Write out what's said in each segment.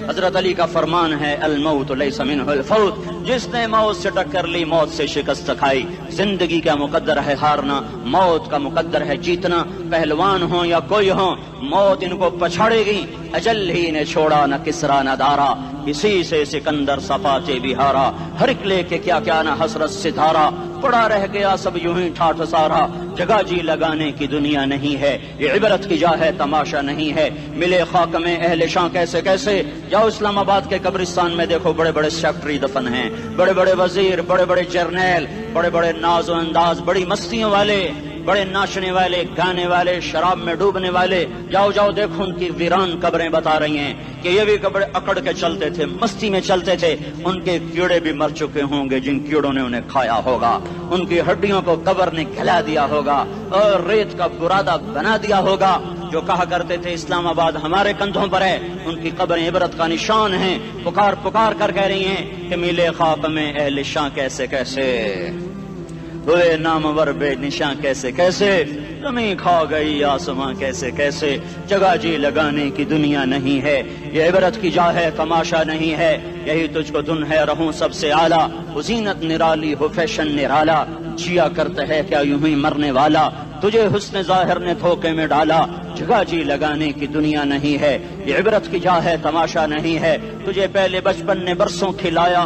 حضرت علی کا فرمان ہے الموت لیس منہ الفوت، جس نے موت سے ٹکر لی موت سے شکست کھائی۔ زندگی کا مقدر ہے ہارنا، موت کا مقدر ہے جیتنا۔ پہلوان ہوں یا کوئی ہو، موت ان کو پچھاڑے گی۔ اجل ہی نے چھوڑا نہ کسرا نہ دارا، اسی سے سکندر صفاتے بھی ہارا۔ ہر ایک لے کے کیا کیا نہ حسرت ستارہ، پڑا رہ گیا سب یوں ہی ٹھاٹھ سارا۔ جگہ جی لگانے کی دنیا نہیں ہے، یہ عبرت کی جا ہے تماشا نہیں ہے۔ ملے خاک میں اہل شاں کیسے کیسے، جاؤ اسلام آباد کے قبرستان میں دیکھو، بڑے بڑے سیکٹری دفن ہیں، بڑے بڑے وزیر، بڑے بڑے جرنیل، بڑے بڑے ناز و انداز، بڑی مستیوں والے، بڑے ناچنے والے، گانے والے، شراب میں ڈوبنے والے۔ جاؤ جاؤ دیکھو ان کی ویران قبریں بتا رہی ہیں کہ یہ بھی قبریں اکڑ کے چلتے تھے، مستی میں چلتے تھے۔ ان کے کیڑے بھی مر چکے ہوں گے جن کیڑوں نے انہیں کھایا ہوگا، ان کی ہڈیوں کو قبر نے کھلا دیا ہوگا اور ریت کا برادہ بنا دیا ہوگا۔ جو کہا کرتے تھے اسلام آباد ہمارے کندھوں پر ہے، ان کی قبریں عبرت کا نشان ہیں۔ پکار پکار کر کہہ رہی ہیں کہ ملے خاک میں اہل شاں کیسے کیسے، ہوئے نامور بے نشاں کیسے کیسے، زمین کھا گئی آسماں کیسے کیسے۔ جگہ جی لگانے کی دنیا نہیں ہے، یہ عبرت کی جا ہے تماشا نہیں ہے۔ یہی تجھ کو دن ہے رہوں سب سے اعلیٰ، زینت نرالی ہو فیشن نرالا، جیا کرتا ہے کیا یوں ہی مرنے والا، تجھے حسن ظاہر نے دھوکے میں ڈالا۔ جگہ جی لگانے کی دنیا نہیں ہے، یہ عبرت کی جا ہے تماشا نہیں ہے۔ تجھے پہلے بچپن نے برسوں کھلایا،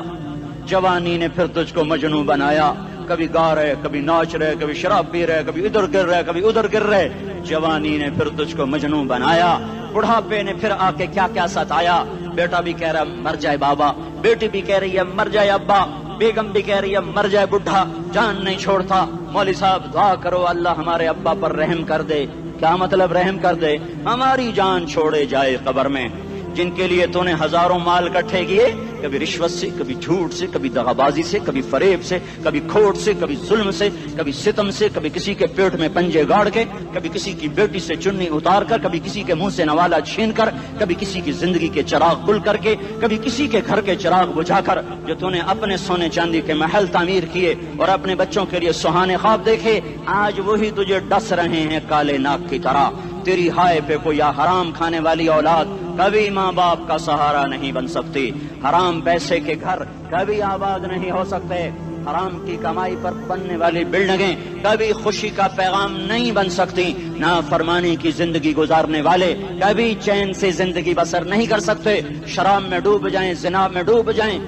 جوانی نے پھر تجھ کو مجنوں بنایا۔ کبھی گا رہے، کبھی ناچ رہے، کبھی شراب پی رہے، کبھی ادھر گر رہے، کبھی ادھر گر رہے۔ جوانی نے پھر تجھ کو مجنوں بنایا، بڑھاپے نے پھر آ کے کیا کیا ستایا۔ بیٹا بھی کہہ رہا مر جائے بابا، بیٹی بھی کہہ رہی ہے مر جائے ابا، بیگم بھی کہہ رہی ہے مر جائے بڈھا، جان نہیں چھوڑتا۔ مولوی صاحب دعا کرو اللہ ہمارے ابا پر رحم کر دے۔ کیا مطلب رحم کر دے؟ ہماری جان چھوڑے جائے قبر میں۔ جن کے لیے تو نے ہزاروں مال اکٹھے کیے، کبھی رشوت سے، کبھی جھوٹ سے، کبھی دغابازی سے، کبھی فریب سے، کبھی کھوٹ سے، کبھی ظلم سے، کبھی ستم سے، کبھی کسی کے پیٹ میں پنجے گاڑ کے، کبھی کسی کی بیٹی سے چنی اتار کر، کبھی کسی کے منہ سے نوالا چھین کر، کبھی کسی کی زندگی کے چراغ گل کر کے، کبھی کسی کے گھر کے چراغ بجھا کر۔ جو تو نے اپنے سونے چاندی کے محل تعمیر کیے اور اپنے بچوں کے لیے سہانے خواب دیکھے، آج وہی تجھے ڈس رہے ہیں کالے ناک کی طرح۔ تیری ہائے پہ کوئی حرام کھانے والی اولاد کبھی ماں باپ کا سہارا نہیں بن سکتی۔ حرام پیسے کے گھر کبھی آباد نہیں ہو سکتے۔ حرام کی کمائی پر بننے والی بلڈنگیں کبھی خوشی کا پیغام نہیں بن سکتی۔ نافرمانی کی زندگی گزارنے والے کبھی چین سے زندگی بسر نہیں کر سکتے۔ شراب میں ڈوب جائیں، زنا میں ڈوب جائیں،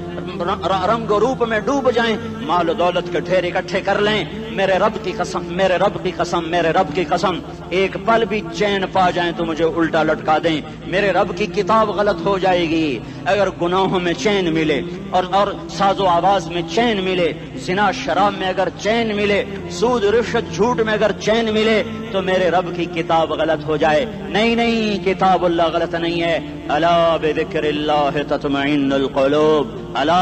رنگ و روپ میں ڈوب جائیں، مال و دولت کے ڈھیر اکٹھے کر لیں، میرے رب کی قسم، میرے رب کی قسم، میرے رب کی قسم، ایک پل بھی چین پا جائیں تو مجھے الٹا لٹکا دیں۔ میرے رب کی کتاب غلط ہو جائے گی اگر گناہوں میں چین ملے اور ساز و آواز میں چین ملے، زنا شراب میں اگر چین ملے، سود رشوت جھوٹ میں اگر چین ملے تو میرے رب کی کتاب غلط ہو جائے۔ نہیں نہیں، کتاب اللہ غلط نہیں ہے۔ الا بذکر اللہ تطمئن القلوب، الا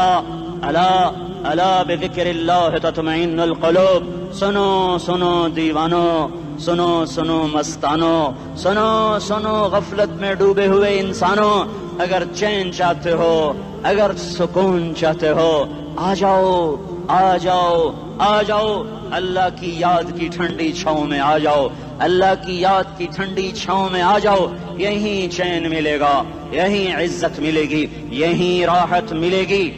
الا الا بذکر اللہ تطمئن القلوب۔ سنو سنو دیوانو، سنو سنو مستانو، سنو سنو غفلت میں ڈوبے ہوئے انسانوں، اگر چین چاہتے ہو، اگر سکون چاہتے ہو، آ جاؤ آ جاؤ آ جاؤ، اللہ کی یاد کی ٹھنڈی چھاؤں میں آ جاؤ، اللہ کی یاد کی ٹھنڈی چھاؤں میں آ جاؤ۔ یہیں چین ملے گا، یہیں عزت ملے گی، یہیں راحت ملے گی۔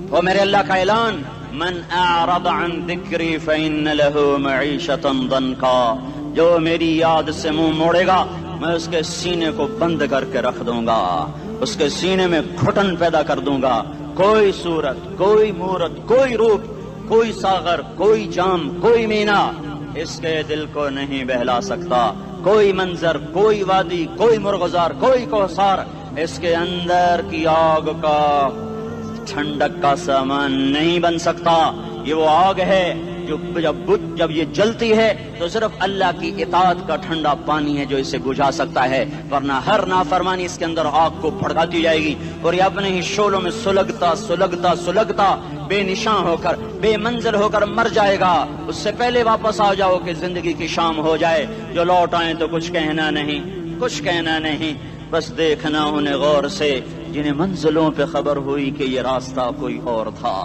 وہ میرے اللہ کا اعلان، من اعرض عن ذکری فإن له معیشۃ ضنکا، جو میری یاد سے منہ موڑے گا میں اس کے سینے کو بند کر کے رکھ دوں گا، اس کے سینے میں گھٹن پیدا کر دوں گا۔ کوئی صورت، کوئی مورت، کوئی روپ، کوئی ساغر، کوئی جام، کوئی مینا اس کے دل کو نہیں بہلا سکتا۔ کوئی منظر، کوئی وادی، کوئی مرغزار، کوئی کوثر اس کے اندر کی آگ کا ٹھنڈک کا سامان نہیں بن سکتا۔ یہ وہ آگ ہے جو جب یہ جلتی ہے تو صرف اللہ کی اطاعت کا ٹھنڈا پانی ہے جو اسے بجھا سکتا ہے، ورنہ ہر نافرمانی اس کے اندر آگ کو بھڑکاتی جائے گی اور یہ اپنے ہی شعلوں میں سلگتا سلگتا سلگتا بے نشاں ہو کر، بے منزل ہو کر مر جائے گا۔ اس سے پہلے واپس آ جاؤ کہ زندگی کی شام ہو جائے۔ جو لوٹ آئیں تو کچھ کہنا نہیں، کچھ کہنا نہیں، بس دیکھنا انہیں غور سے جنہیں منزلوں پہ خبر ہوئی کہ یہ راستہ کوئی اور تھا۔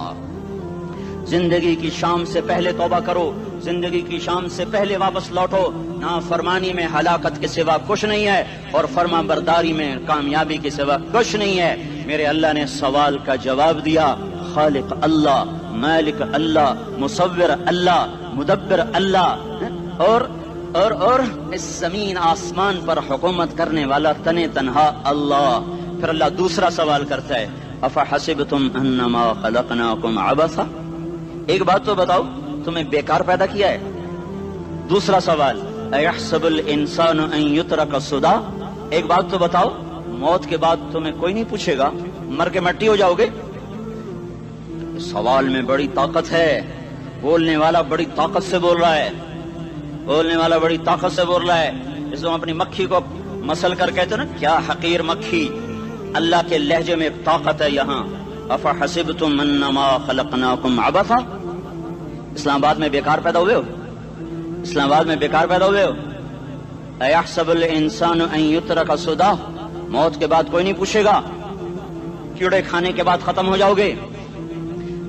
زندگی کی شام سے پہلے توبہ کرو، زندگی کی شام سے پہلے واپس لوٹو۔ نافرمانی میں ہلاکت کے سوا کچھ نہیں ہے، اور فرما برداری میں کامیابی کے سوا کچھ نہیں ہے۔ میرے اللہ نے سوال کا جواب دیا، خالق اللہ، مالک اللہ، مصور اللہ، مدبر اللہ، اور اس زمین آسمان پر حکومت کرنے والا تنے تنہا اللہ۔ پھر اللہ دوسرا سوال کرتا ہے، افحسبتم انما خلقناکم عبثا، ایک بات تو بتاؤ، تمہیں بیکار پیدا کیا ہے؟ دوسرا سوال، ایحسب الانسان ان یترک سدی، ایک بات تو بتاؤ، موت کے بعد تمہیں کوئی نہیں پوچھے گا، مر کے مٹی ہو جاؤ گے؟ سوال میں بڑی طاقت ہے، بولنے والا بڑی طاقت سے بول رہا ہے، بولنے والا بڑی طاقت سے بول رہا ہے۔ اس کو اپنی مکھی کو مسل کر کہتے نا، کیا حقیر مکھی، اللہ کے لہجے میں ایک طاقت ہے یہاں۔ افحسبتم انما خلقناکم عبثا، اسلام آباد میں بیکار پیدا ہوئے ہو؟ اسلام آباد میں بیکار پیدا ہوئے ہو؟ ایحسب الانسان ان یترک سدی، موت کے بعد کوئی نہیں پوچھے گا، کیڑے کھانے کے بعد ختم ہو جاؤ گے۔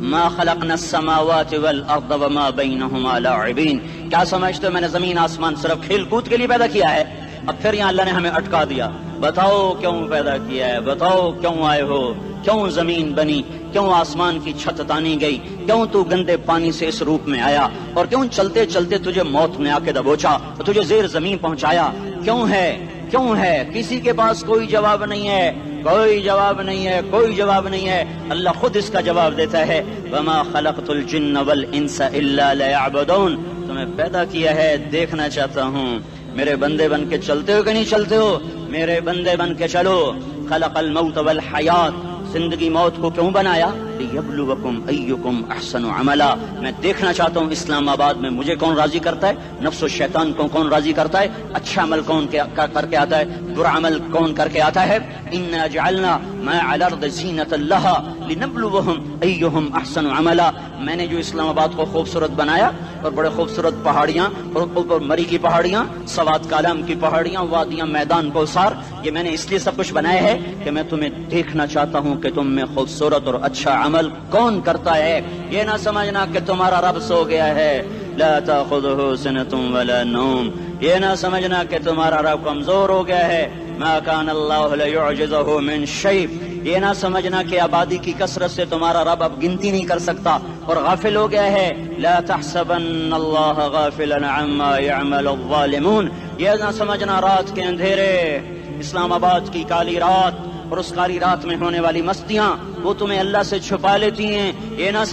ما خلقنا السماوات والارض وما بینہما لاعبین، کیا سمجھتے ہو میں نے زمین آسمان صرف کھیل کود کے لیے پیدا کیا ہے؟ اب پھر یہاں اللہ نے ہمیں اٹکا دیا، بتاؤ کیوں پیدا کیا ہے، بتاؤ کیوں آئے ہو، کیوں زمین بنی، کیوں آسمان کی چھت تانی گئی، کیوں تو گندے پانی سے اس روپ میں آیا، اور کیوں چلتے چلتے تجھے موت نے آ کے دبوچا، تجھے زیر زمین پہنچایا، کیوں ہے، کیوں ہے؟ کسی کے پاس کوئی جواب نہیں ہے، کوئی جواب نہیں ہے، کوئی جواب نہیں ہے، اللہ خود اس کا جواب دیتا ہے، وما خلقت الجن والانس الا لیعبدون، تمہیں پیدا کیا ہے دیکھنا چاہتا ہوں، میرے بندے بن کے چلتے ہو کہ نہیں چلتے ہو؟ میرے بندے بن کے چلو۔ خلق الموت والحیات، زندگی موت کو کیوں بنایا؟ لیبلوکم ایکم احسن عملا، میں دیکھنا چاہتا ہوں اسلام آباد میں مجھے کون راضی کرتا ہے، نفس و شیطان کو کون راضی کرتا ہے، اچھا عمل کون کر کے آتا ہے، برا عمل کون کر کے آتا ہے۔ انا جعلنا ما علی الارض زینۃ لہا لنبلوہم ایہم احسن عملا، میں نے جو اسلام آباد کو خوبصورت بنایا، اور بڑے خوبصورت پہاڑیاں، اور اوپر مری کی پہاڑیاں، سوات کالام کی پہاڑیاں، وادیاں، میدان کوثر، یہ میں نے اس لیے سب کچھ بنایا ہے کہ میں تمہیں دیکھنا چاہتا ہوں کہ تم میں خوبصورت اور اچھا عمل کون کرتا ہے۔ یہ نہ سمجھنا کہ تمہارا رب سو گیا ہے، لا تاخذہ سنۃ ولا نوم، یہ نہ سمجھنا کہ تمہارا رب کمزور ہو گیا ہے، ما کان اللہ لیعجزہ من شیء، یہ نہ سمجھنا کہ آبادی کی کثرت سے تمہارا رب اب گنتی نہیں کر سکتا اور غافل ہو گیا ہے، لا تحسبن اللہ غافلا عما يعمل الظالمون، یہ نہ سمجھنا رات کے اندھیرے، اسلام آباد کی کالی رات اور اس کالی رات میں ہونے والی مستیاں وہ تمہیں اللہ سے چھپا لیتی ہیں، یہ نہ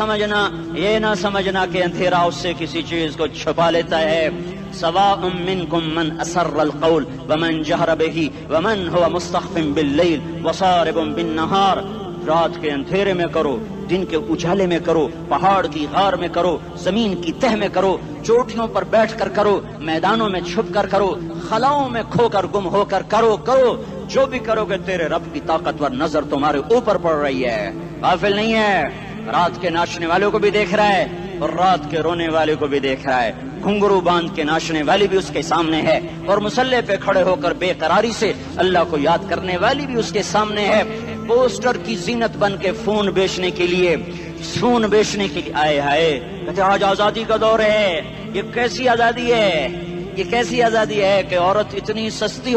سمجھنا کہ اندھیرا اس سے کسی چیز کو چھپا لیتا ہے۔ سواء منکم من اسر القول ومن جہر بہ ومن هو مستخف باللیل وصارب بالنہار، رات کے اندھیرے میں کرو، دن کے اجالے میں کرو، پہاڑ کی غار میں کرو، زمین کی تہ میں کرو، چوٹیوں پر بیٹھ کر کرو، میدانوں میں چھپ کر کرو، خلاؤں میں کھو کر گم ہو کر کرو، جو بھی کرو گے تیرے رب کی طاقتور نظر تمہارے اوپر پڑ رہی ہے، غافل نہیں ہے، رات کے ناچنے والوں کو بھی دیکھ رہا ہے اور رات کے رونے والے کو بھی دیکھ رہا ہے، گھنگرو باندھ کے ناچنے والی بھی اس کے سامنے ہے، اور مسلح پہ کھڑے ہو کر بے قراری سے اللہ کو یاد کرنے والی بھی اس کے سامنے ہے۔ پوسٹر کی زینت بن کے فون بیچنے کے لیے آئے ہائے، کہتے آج آزادی کا دور ہے، یہ کیسی آزادی ہے، یہ کیسی آزادی ہے کہ عورت اتنی سستی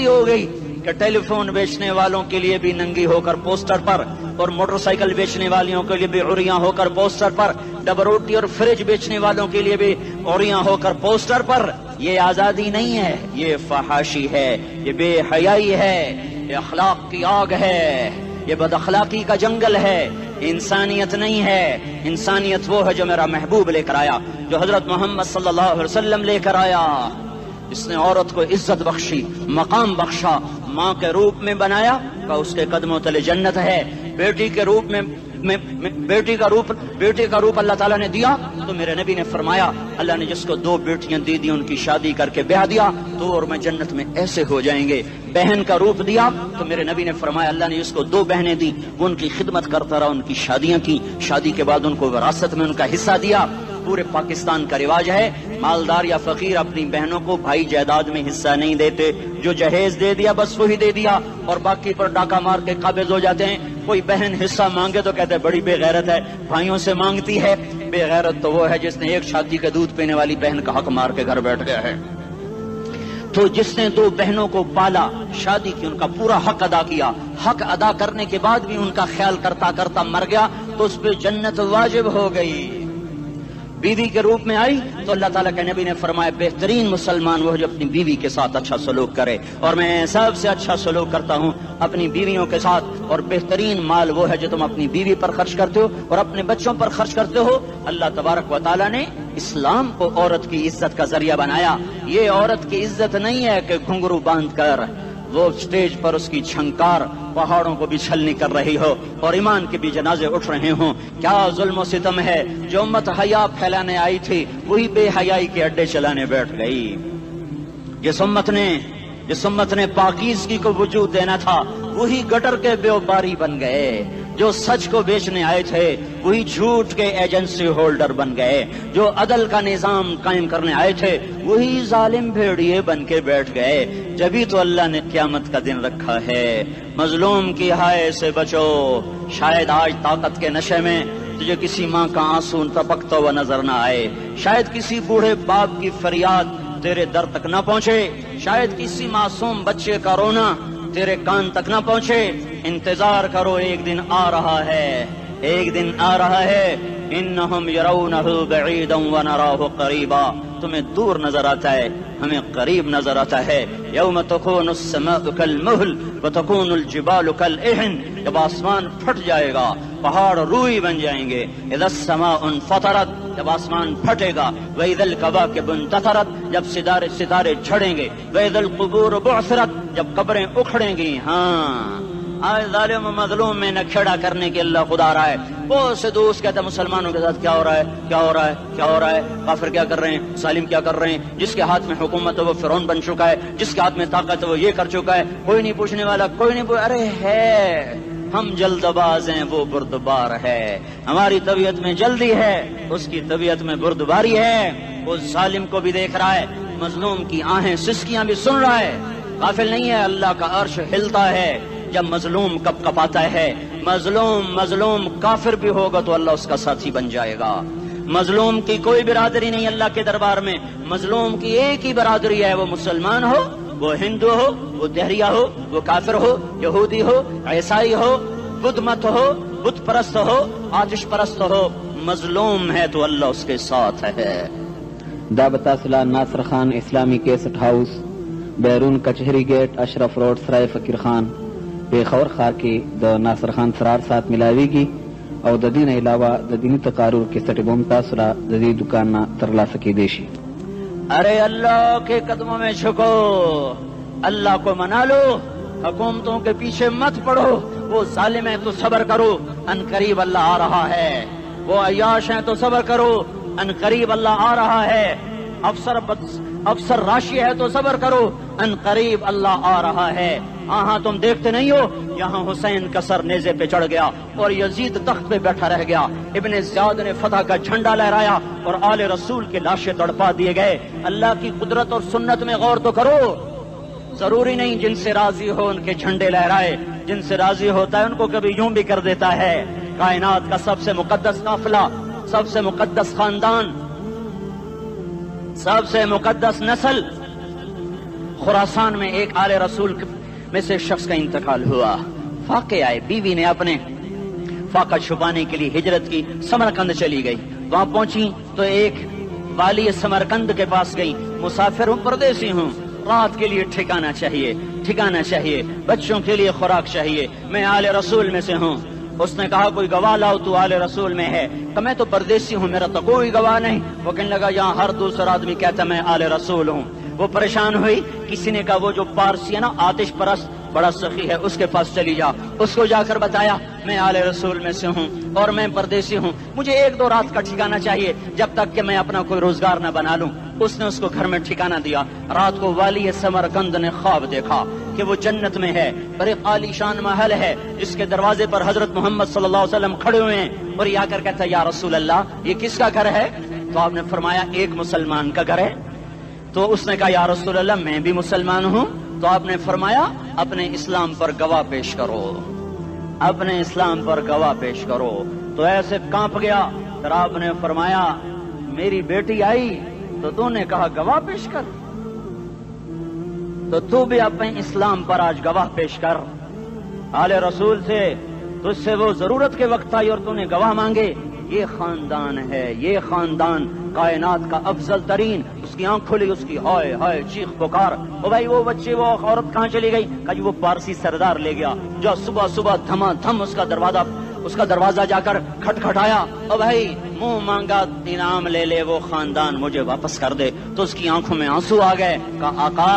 ہو گئی کہ ٹیلی فون بیچنے والوں کے لیے بھی ننگی ہو کر پوسٹر پر، اور موٹر سائیکل بیچنے والوں کے لیے بھی عریاں ہو کر پوسٹر پر، ڈبل روٹی اور فریج بیچنے والوں کے لیے بھی عریاں ہو کر پوسٹر پر۔ یہ آزادی نہیں ہے، یہ فحاشی ہے، یہ بے حیائی ہے، یہ اخلاق کی آگ ہے، یہ بد اخلاقی کا جنگل ہے، انسانیت نہیں ہے۔ انسانیت وہ ہے جو میرا محبوب لے کر آیا، جو حضرت محمد صلی اللہ علیہ وسلم لے کر آیا، اس نے عورت کو عزت بخشی، مقام بخشا، ماں کے روپ میں بنایا کہ اس کے قدموں تلے جنت ہے، بیٹی کے روپ میں بیٹی کا روپ اللہ تعالیٰ نے دیا، تو میرے نبی نے فرمایا اللہ نے جس کو 2 بیٹیاں دی ان کی شادی کر کے بیاہ دیا تو اور میں جنت میں ایسے ہو جائیں گے۔ بہن کا روپ دیا تو میرے نبی نے فرمایا اللہ نے جس کو 2 بہنیں دی وہ ان کی خدمت کرتا رہا، ان کی شادیاں کی، شادی کے بعد ان کو وراثت میں ان کا حصہ دیا۔ پورے پاکستان کا رواج ہے، مالدار یا فقیر اپنی بہنوں کو بھائی جائیداد میں حصہ نہیں دیتے، جو جہیز دے دیا بس وہی دے دیا اور باقی پر ڈاکہ مار کے قابض ہو جاتے ہیں۔ کوئی بہن حصہ مانگے تو کہتے ہیں بڑی بے غیرت ہے، بھائیوں سے مانگتی ہے۔ بے غیرت تو وہ ہے جس نے ایک شادی کا دودھ پینے والی بہن کا حق مار کے گھر بیٹھ گیا ہے۔ تو جس نے دو بہنوں کو پالا، شادی کی، ان کا پورا حق ادا کیا، حق ادا کرنے کے بعد بھی ان کا خیال کرتا کرتا مر گیا تو اس پہ جنت واجب ہو گئی۔ بیوی کے روپ میں آئی تو اللہ تعالیٰ کے نبی نے فرمایا بہترین مسلمان وہ جو اپنی بیوی کے ساتھ اچھا سلوک کرے، اور میں سب سے اچھا سلوک کرتا ہوں اپنی بیویوں کے ساتھ، اور بہترین مال وہ ہے جو تم اپنی بیوی پر خرچ کرتے ہو اور اپنے بچوں پر خرچ کرتے ہو۔ اللہ تبارک و تعالیٰ نے اسلام کو عورت کی عزت کا ذریعہ بنایا۔ یہ عورت کی عزت نہیں ہے کہ گھنگرو باندھ کر وہ اسٹیج پر اس کی چھنکار پہاڑوں کو بھی چھلنی کر رہی ہو اور ایمان کے بھی جنازے اٹھ رہے ہوں۔ کیا ظلم و ستم ہے، جو امت حیا پھیلانے آئی تھی وہی بے حیائی کے اڈے چلانے بیٹھ گئی۔ جس امت نے پاکیزگی کو وجود دینا تھا وہی گٹر کے بیوباری بن گئے، جو سچ کو بیچنے آئے تھے وہی جھوٹ کے ایجنسی ہولڈر بن گئے، جو عدل کا نظام قائم کرنے آئے تھے وہی ظالم بھیڑیے بن کے بیٹھ گئے۔ جبھی تو اللہ نے قیامت کا دن رکھا ہے۔ مظلوم کی ہائے سے بچو، شاید آج طاقت کے نشے میں تجھے کسی ماں کا آنسو ٹپکتا ہوا نظر نہ آئے، شاید کسی بوڑھے باپ کی فریاد تیرے در تک نہ پہنچے، شاید کسی معصوم بچے کا رونا تیرے کان تک نہ پہنچے۔ انتظار کرو، ایک دن آ رہا ہے، ایک دن آ رہا ہے۔ انہم یرونہ بعیدا ونراہ قریبا، تمہیں دور نظر آتا ہے، ہمیں قریب نظر آتا ہے۔ یوم تکون السماء کالمہل وتکون الجبال کالعہن، جب آسمان پھٹ جائے گا پہاڑ روئی بن جائیں گے۔ اذا السماء انفطرت، جب آسمان پھٹے گا۔ واذا الکواکب انتثرت، جب ستارے جھڑیں گے۔ واذا القبور بعثرت، جب قبریں اکھڑیں گی۔ ہاں آج ظالم و مظلوم میں نہ کھیڑا کرنے کے اللہ خدا رہا ہے۔ بہت سے دوست کہتے ہیں مسلمانوں کے ساتھ کیا ہو رہا ہے، کیا ہو رہا ہے، کیا ہو رہا ہے، کافر کیا کر رہے ہیں، ظالم کیا کر رہے ہیں، جس کے ہاتھ میں حکومت ہے وہ فرعون بن چکا ہے، جس کے ہاتھ میں طاقت ہے وہ یہ کر چکا ہے، کوئی نہیں پوچھنے والا، کوئی نہیں ارے ہے، ہم جلد باز ہیں وہ بردبار ہے، ہماری طبیعت میں جلدی ہے اس کی طبیعت میں بردباری ہے۔ وہ ظالم کو بھی دیکھ رہا ہے، مظلوم کی آہیں سسکیاں بھی سن رہا ہے، غافل نہیں ہے۔ اللہ کا عرش ہلتا ہے جب مظلوم کپ کپاتا ہے۔ مظلوم کافر بھی ہوگا تو اللہ اس کا ساتھی بن جائے گا۔ مظلوم کی کوئی برادری نہیں اللہ کے دربار میں، مظلوم کی ایک ہی برادری ہے، وہ مسلمان ہو، وہ ہندو ہو، وہ دہریہ ہو، وہ کافر ہو، یہودی ہو، عیسائی ہو، بدھ مت ہو، بت پرست ہو، آتش پرست ہو، مظلوم ہے تو اللہ اس کے ساتھ ہے۔ دعوت صلاح ناصر خان اسلامی کیسٹ ہاؤس، بیرون کچہری گیٹ، اشرف روڈ، سرائے فقیر خان، پیښور ښار کې د ناصر خان سرار سات ملاویږي او د دې نه علاوه د دیني تقارر کیسټ به هم تاسو را د دې دکان نه ترلاسه کیدی شي۔ ارے اللہ کے قدموں میں جھکو، اللہ کو منا لو، حکومتوں کے پیچھے مت پڑو، وہ ظالم ہیں تو صبر کرو، ان قریب اللہ آ رہا ہے۔ وہ عیاش ہیں تو صبر کرو، ان قریب اللہ آ رہا ہے۔ افسر راشی ہے تو صبر کرو، ان قریب اللہ آ رہا ہے۔ ہاں تم دیکھتے نہیں ہو، یہاں حسین کا سر نیزے پہ چڑھ گیا اور یزید تخت پہ بیٹھا رہ گیا، ابن زیاد نے فتح کا جھنڈا لہرایا اور آل رسول کے لاشیں تڑپا دیے گئے۔ اللہ کی قدرت اور سنت میں غور تو کرو۔ ضروری نہیں جن سے راضی ہو ان کے جھنڈے لہرائے، جن سے راضی ہوتا ہے ان کو کبھی یوں بھی کر دیتا ہے۔ کائنات کا سب سے مقدس قافلہ، سب سے مقدس خاندان، سب سے مقدس نسل، خراسان میں ایک آل رسول میں سے شخص کا انتقال ہوا۔ فاقے آئے، بیوی نے اپنے فاقہ چھپانے کے لیے ہجرت کی، سمرقند چلی گئی۔ وہاں پہنچی تو ایک والی سمرقند کے پاس گئی، مسافر ہوں، پردیسی ہوں، رات کے لیے ٹھکانا چاہیے، بچوں کے لیے خوراک چاہیے، میں آل رسول میں سے ہوں۔ اس نے کہا کوئی گواہ لاؤ، تو آل رسول میں ہے؟ کہ میں تو پردیسی ہوں، میرا تو کوئی گواہ نہیں۔ وہ کہنے لگا یہاں ہر دوسرا آدمی کہتا میں آل رسول ہوں۔ وہ پریشان ہوئی، کسی نے کہا وہ جو پارسی ہے نا آتش پرست بڑا سخی ہے، اس کے پاس چلی جا۔ اس کو جا کر بتایا میں آل رسول میں سے ہوں اور میں پردیسی ہوں، مجھے 1-2 رات کا ٹھکانہ چاہیے جب تک کہ میں اپنا کوئی روزگار نہ بنا لوں۔ اس نے اس کو گھر میں ٹھکانہ دیا۔ رات کو والی سمرقند نے خواب دیکھا کہ وہ جنت میں ہے اور ایک عالی شان محل ہے جس کے دروازے پر حضرت محمد صلی اللہ علیہ وسلم کھڑے ہوئے ہیں، اور یہ آ کر کہتا ہے یا رسول اللہ یہ کس کا گھر ہے؟ تو آپ نے فرمایا ایک مسلمان کا گھر ہے. تو اس نے کہا یا رسول اللہ میں بھی مسلمان ہوں. تو آپ نے فرمایا اپنے اسلام پر گواہ پیش کرو, اپنے اسلام پر گواہ پیش کرو. تو ایسے کانپ گیا. پھر آپ نے فرمایا میری بیٹی آئی تو تو نے کہا گواہ پیش کر, تو تو بھی اپنے اسلام پر آج گواہ پیش کر. آل رسول سے تجھ سے وہ ضرورت کے وقت آئی اور تو نے گواہ مانگے. یہ خاندان ہے, یہ خاندان کائنات کا افضل ترین. اس کی آنکھ کھلی, اس کی ہائے ہائے چیخ پکار. او بھائی وہ بچے وہ عورت کہاں چلی گئی؟ کہا جی وہ پارسی سردار لے گیا جو صبح صبح دھما دھم اس کا دروازہ جا کر کھٹکھٹایا. او بھائی منہ مانگا انعام لے لے, وہ خاندان مجھے واپس کر دے. تو اس کی آنکھوں میں آنسو آ گئے. کہا آقا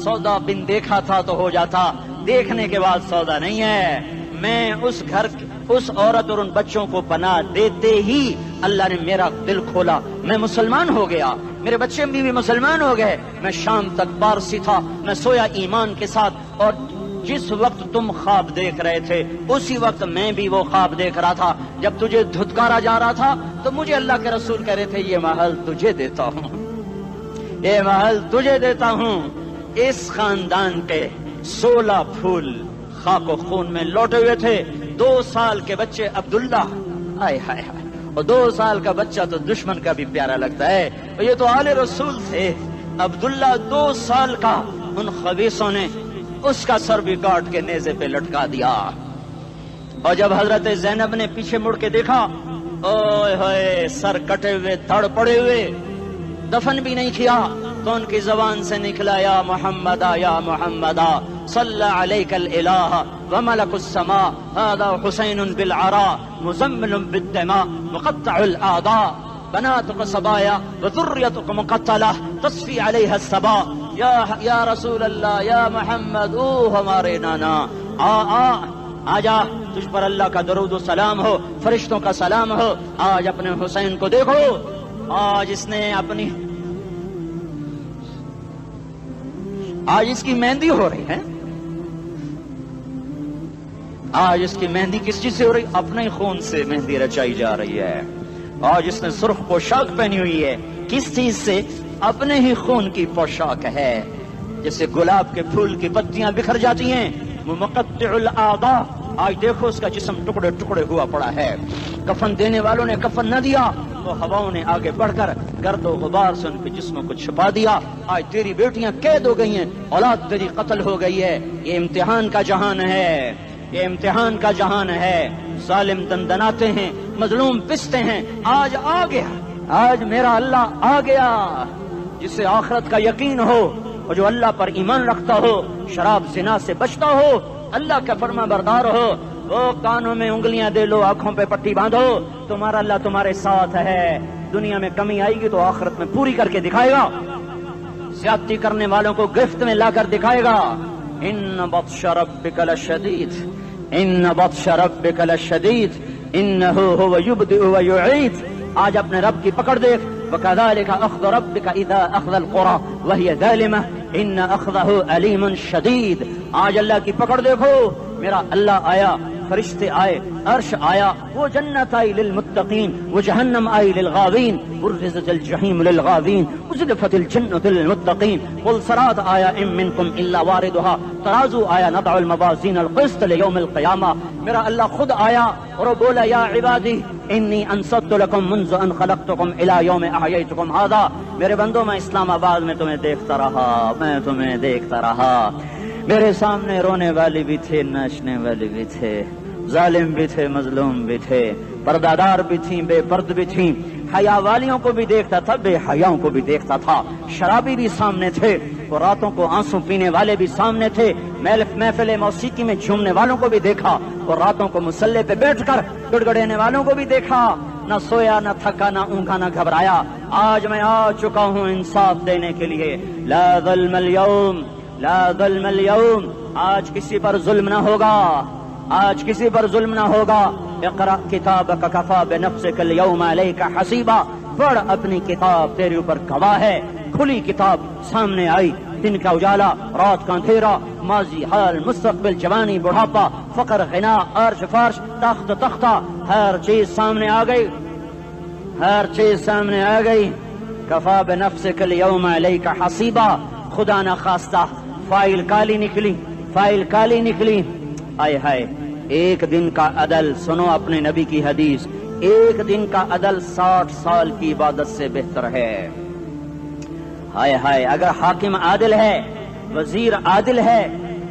سودا بن دیکھا تھا تو ہو جاتا, دیکھنے کے بعد سودا نہیں ہے. میں اس گھر اس عورت اور ان بچوں کو پناہ دیتے ہی اللہ نے میرا دل کھولا, میں مسلمان ہو گیا, میرے بچے بھی مسلمان ہو گئے. میں شام تک پارسی تھا, میں سویا ایمان کے ساتھ, اور جس وقت تم خواب دیکھ رہے تھے اسی وقت میں بھی وہ خواب دیکھ رہا تھا. جب تجھے دھتکارا جا رہا تھا تو مجھے اللہ کے رسول کہہ رہے تھے یہ محل تجھے دیتا ہوں, یہ محل تجھے دیتا ہوں. اس خاندان کے 16 پھول خاک و خون میں لوٹے ہوئے تھے. 2 سال کے بچے عبداللہ, آئے ہائے ہائے, اور 2 سال کا بچہ تو دشمن کا بھی پیارا لگتا ہے. اور یہ تو آل رسول تھے. عبداللہ 2 سال کا, ان خبیثوں نے اس کا سر بھی کاٹ کے نیزے پہ لٹکا دیا. اور جب حضرت زینب نے پیچھے مڑ کے دیکھا, اوئے ہوئے سر کٹے ہوئے دھڑ پڑے ہوئے, دفن بھی نہیں کیا, تو ان کی زبان سے نکلا یا محمدہ یا محمدہ صلی علیک الالہ وملک السماء هذا حسین بالعراء مزمل بالدماء مقطع الاعداء بناتك صبايا وذريتك مقتلہ تصفی علیہ الصبا. یا رسول اللہ یا محمد, او ہمارے نانا, آ جا, تجھ پر اللہ کا درود و سلام ہو, فرشتوں کا سلام ہو. آج اپنے حسین کو دیکھو, آج اس نے اپنی آج اس کی مہندی ہو رہی ہے. آج اس کی مہندی کس چیز سے ہو رہی؟ اپنے خون سے مہندی رچائی جا رہی ہے. آج اس نے سرخ پوشاک پہنی ہوئی ہے, کس چیز سے؟ اپنے ہی خون کی پوشاک ہے. جیسے گلاب کے پھول کی پتیاں بکھر جاتی ہیں, وہ مقطع الاعضاء. آج دیکھو اس کا جسم ٹکڑے ٹکڑے ہوا پڑا ہے. کفن دینے والوں نے کفن نہ دیا تو ہواؤں نے آگے بڑھ کر گرد و غبار سے ان کے جسموں کو چھپا دیا. آج تیری بیٹیاں قید ہو گئی ہیں, اولاد تیری قتل ہو گئی ہے. یہ امتحان کا جہان ہے, یہ امتحان کا جہان ہے. ظالم دندناتے ہیں, مظلوم پستے ہیں. آج آ گیا, آج میرا اللہ آ گیا. جسے آخرت کا یقین ہو اور جو اللہ پر ایمان رکھتا ہو, شراب زنا سے بچتا ہو, اللہ کا فرما بردار ہو, وہ کانوں میں انگلیاں دے لو, آنکھوں پہ پٹی باندھو, تمہارا اللہ تمہارے ساتھ ہے. دنیا میں کمی آئے گی تو آخرت میں پوری کر کے دکھائے گا. زیادتی کرنے والوں کو گرفت میں لا کر دکھائے گا. ان بطش ربک لشدید, ان بطش ربک لشدید انہ هو یبدئ ویعید. آج اپنے رب کی پکڑ دیکھ. وکذالک اخذ ربک اذا اخذ القرى وهي ظالمہ ان اخذہ علیم شدید. آج اللہ کی پکڑ دیکھو. میرا اللہ آیا, فرشتے آئے, عرش آیا, وہ جنت آئی للمتقین, وہ جہنم آئی للغاوین, برزت الجحیم للغاوین, ازلفت الجنت للمتقین. قل صراط آیا ام منکم الا واردها, ترازو آیا, نضع الموازین القسط لیوم القیامہ. میرا اللہ خود آیا اور وہ بولا یا عبادی انی انصت لکم منذ ان خلقتکم الی یوم احییتکم ھذا. میرے بندوں, میں اسلام آباد میں تمہیں دیکھتا رہا, میں تمہیں دیکھتا رہا. میرے سامنے رونے والے بھی تھے, ناچنے والے بھی تھے, ظالم بھی تھے, مظلوم بھی تھے, پردادار بھی تھیں, بے پرد بھی تھیں. حیا والیوں کو بھی دیکھتا تھا, بے حیاؤں کو بھی دیکھتا تھا. شرابی بھی سامنے تھے, اور راتوں کو آنسو پینے والے بھی سامنے تھے. محفل موسیقی میں جھومنے والوں کو بھی دیکھا, اور راتوں کو مسلح پہ بیٹھ کر گڑگڑانے والوں کو بھی دیکھا. نہ سویا, نہ تھکا, نہ اونگا, نہ گھبرایا. آج میں آ چکا ہوں انصاف دینے کے لیے. لا ظلم اليوم, لا ظلم اليوم. آج کسی پر ظلم نہ ہوگا, آج کسی پر ظلم نہ ہوگا. اقرأ کتابک کفا بنفسک اليوم علیک حسیبا. پڑھ اپنی کتاب, تیرے اوپر گواہ ہے. کھلی کتاب سامنے آئی, دن کا اجالا, رات کا اندھیرا, ماضی, حال, مستقبل, جوانی, بڑھاپا, فقر, غنا, عرش, فرش, تخت, تختہ, ہر چیز سامنے آ گئی. ہر چیز سامنے آ گئی. کفا بنفسک الیوم علیک حسیبا. خدا نہ خواستہ فائل کالی نکلی، فائل کالی نکلی. آئے ہائے، ایک دن کا عدل، سنو اپنے نبی کی حدیث، ایک دن کا عدل 60 سال کی عبادت سے بہتر ہے. ہائے ہائے، اگر حاکم عادل ہے، وزیر عادل ہے،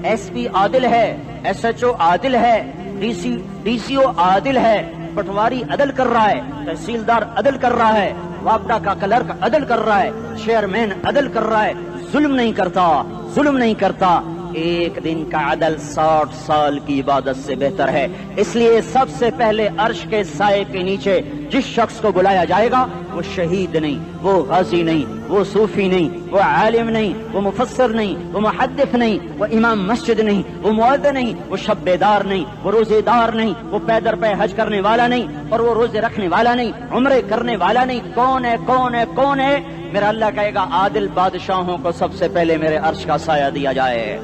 ایس پی عادل ہے، ایس ایچ او عادل ہے، ڈی سی او عادل ہے، پٹواری عدل کر رہا ہے، تحصیلدار عدل کر رہا ہے، وابڈا کا کلرک عدل کر رہا ہے، چیئرمین عدل کر رہا ہے، ظلم نہیں کرتا، ظلم نہیں کرتا، ایک دن کا عدل 60 سال کی عبادت سے بہتر ہے. اس لیے سب سے پہلے عرش کے سائے کے نیچے جس شخص کو بلایا جائے گا وہ شہید نہیں، وہ غازی نہیں، وہ صوفی نہیں، وہ عالم نہیں، وہ مفسر نہیں، وہ محدث نہیں، وہ امام مسجد نہیں، وہ مؤذن نہیں، وہ شب بیدار نہیں، وہ روزے دار نہیں، وہ پیدر پہ حج کرنے والا نہیں، اور وہ روزے رکھنے والا نہیں، عمرے کرنے والا نہیں. کون ہے؟ کون ہے؟ کون ہے؟ میرا اللہ کہے گا عادل بادشاہوں کو سب سے پہلے میرے عرش کا سایہ دیا جائے.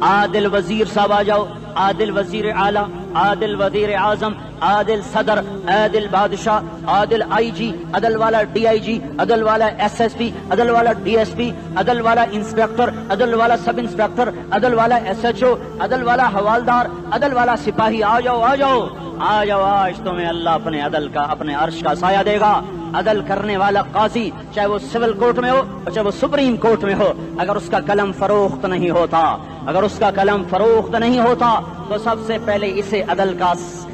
عادل وزیر صاحب آ جاؤ، عادل وزیر اعلیٰ، عادل وزیر اعظم، عادل صدر، عادل بادشاہ، عادل آئی جی، عدل والا ڈی آئی جی، عدل والا ایس ایس پی، عدل والا ڈی ایس پی، عدل والا انسپیکٹر، عدل والا سب انسپیکٹر، عدل والا ایس ایچ او، عدل والا حوالدار، عدل والا سپاہی. آ جاؤ آ جاؤ آ جاؤ، آج تمہیں اللہ اپنے عدل کا، اپنے عرش کا سایہ دے گا. عدل کرنے والا قاضی، چاہے وہ سول کورٹ میں ہو اور چاہے وہ سپریم کورٹ میں ہو، اگر اس کا قلم فروخت نہیں ہوتا، اگر اس کا قلم فروخت نہیں ہوتا تو سب سے پہلے اسے عدل کا،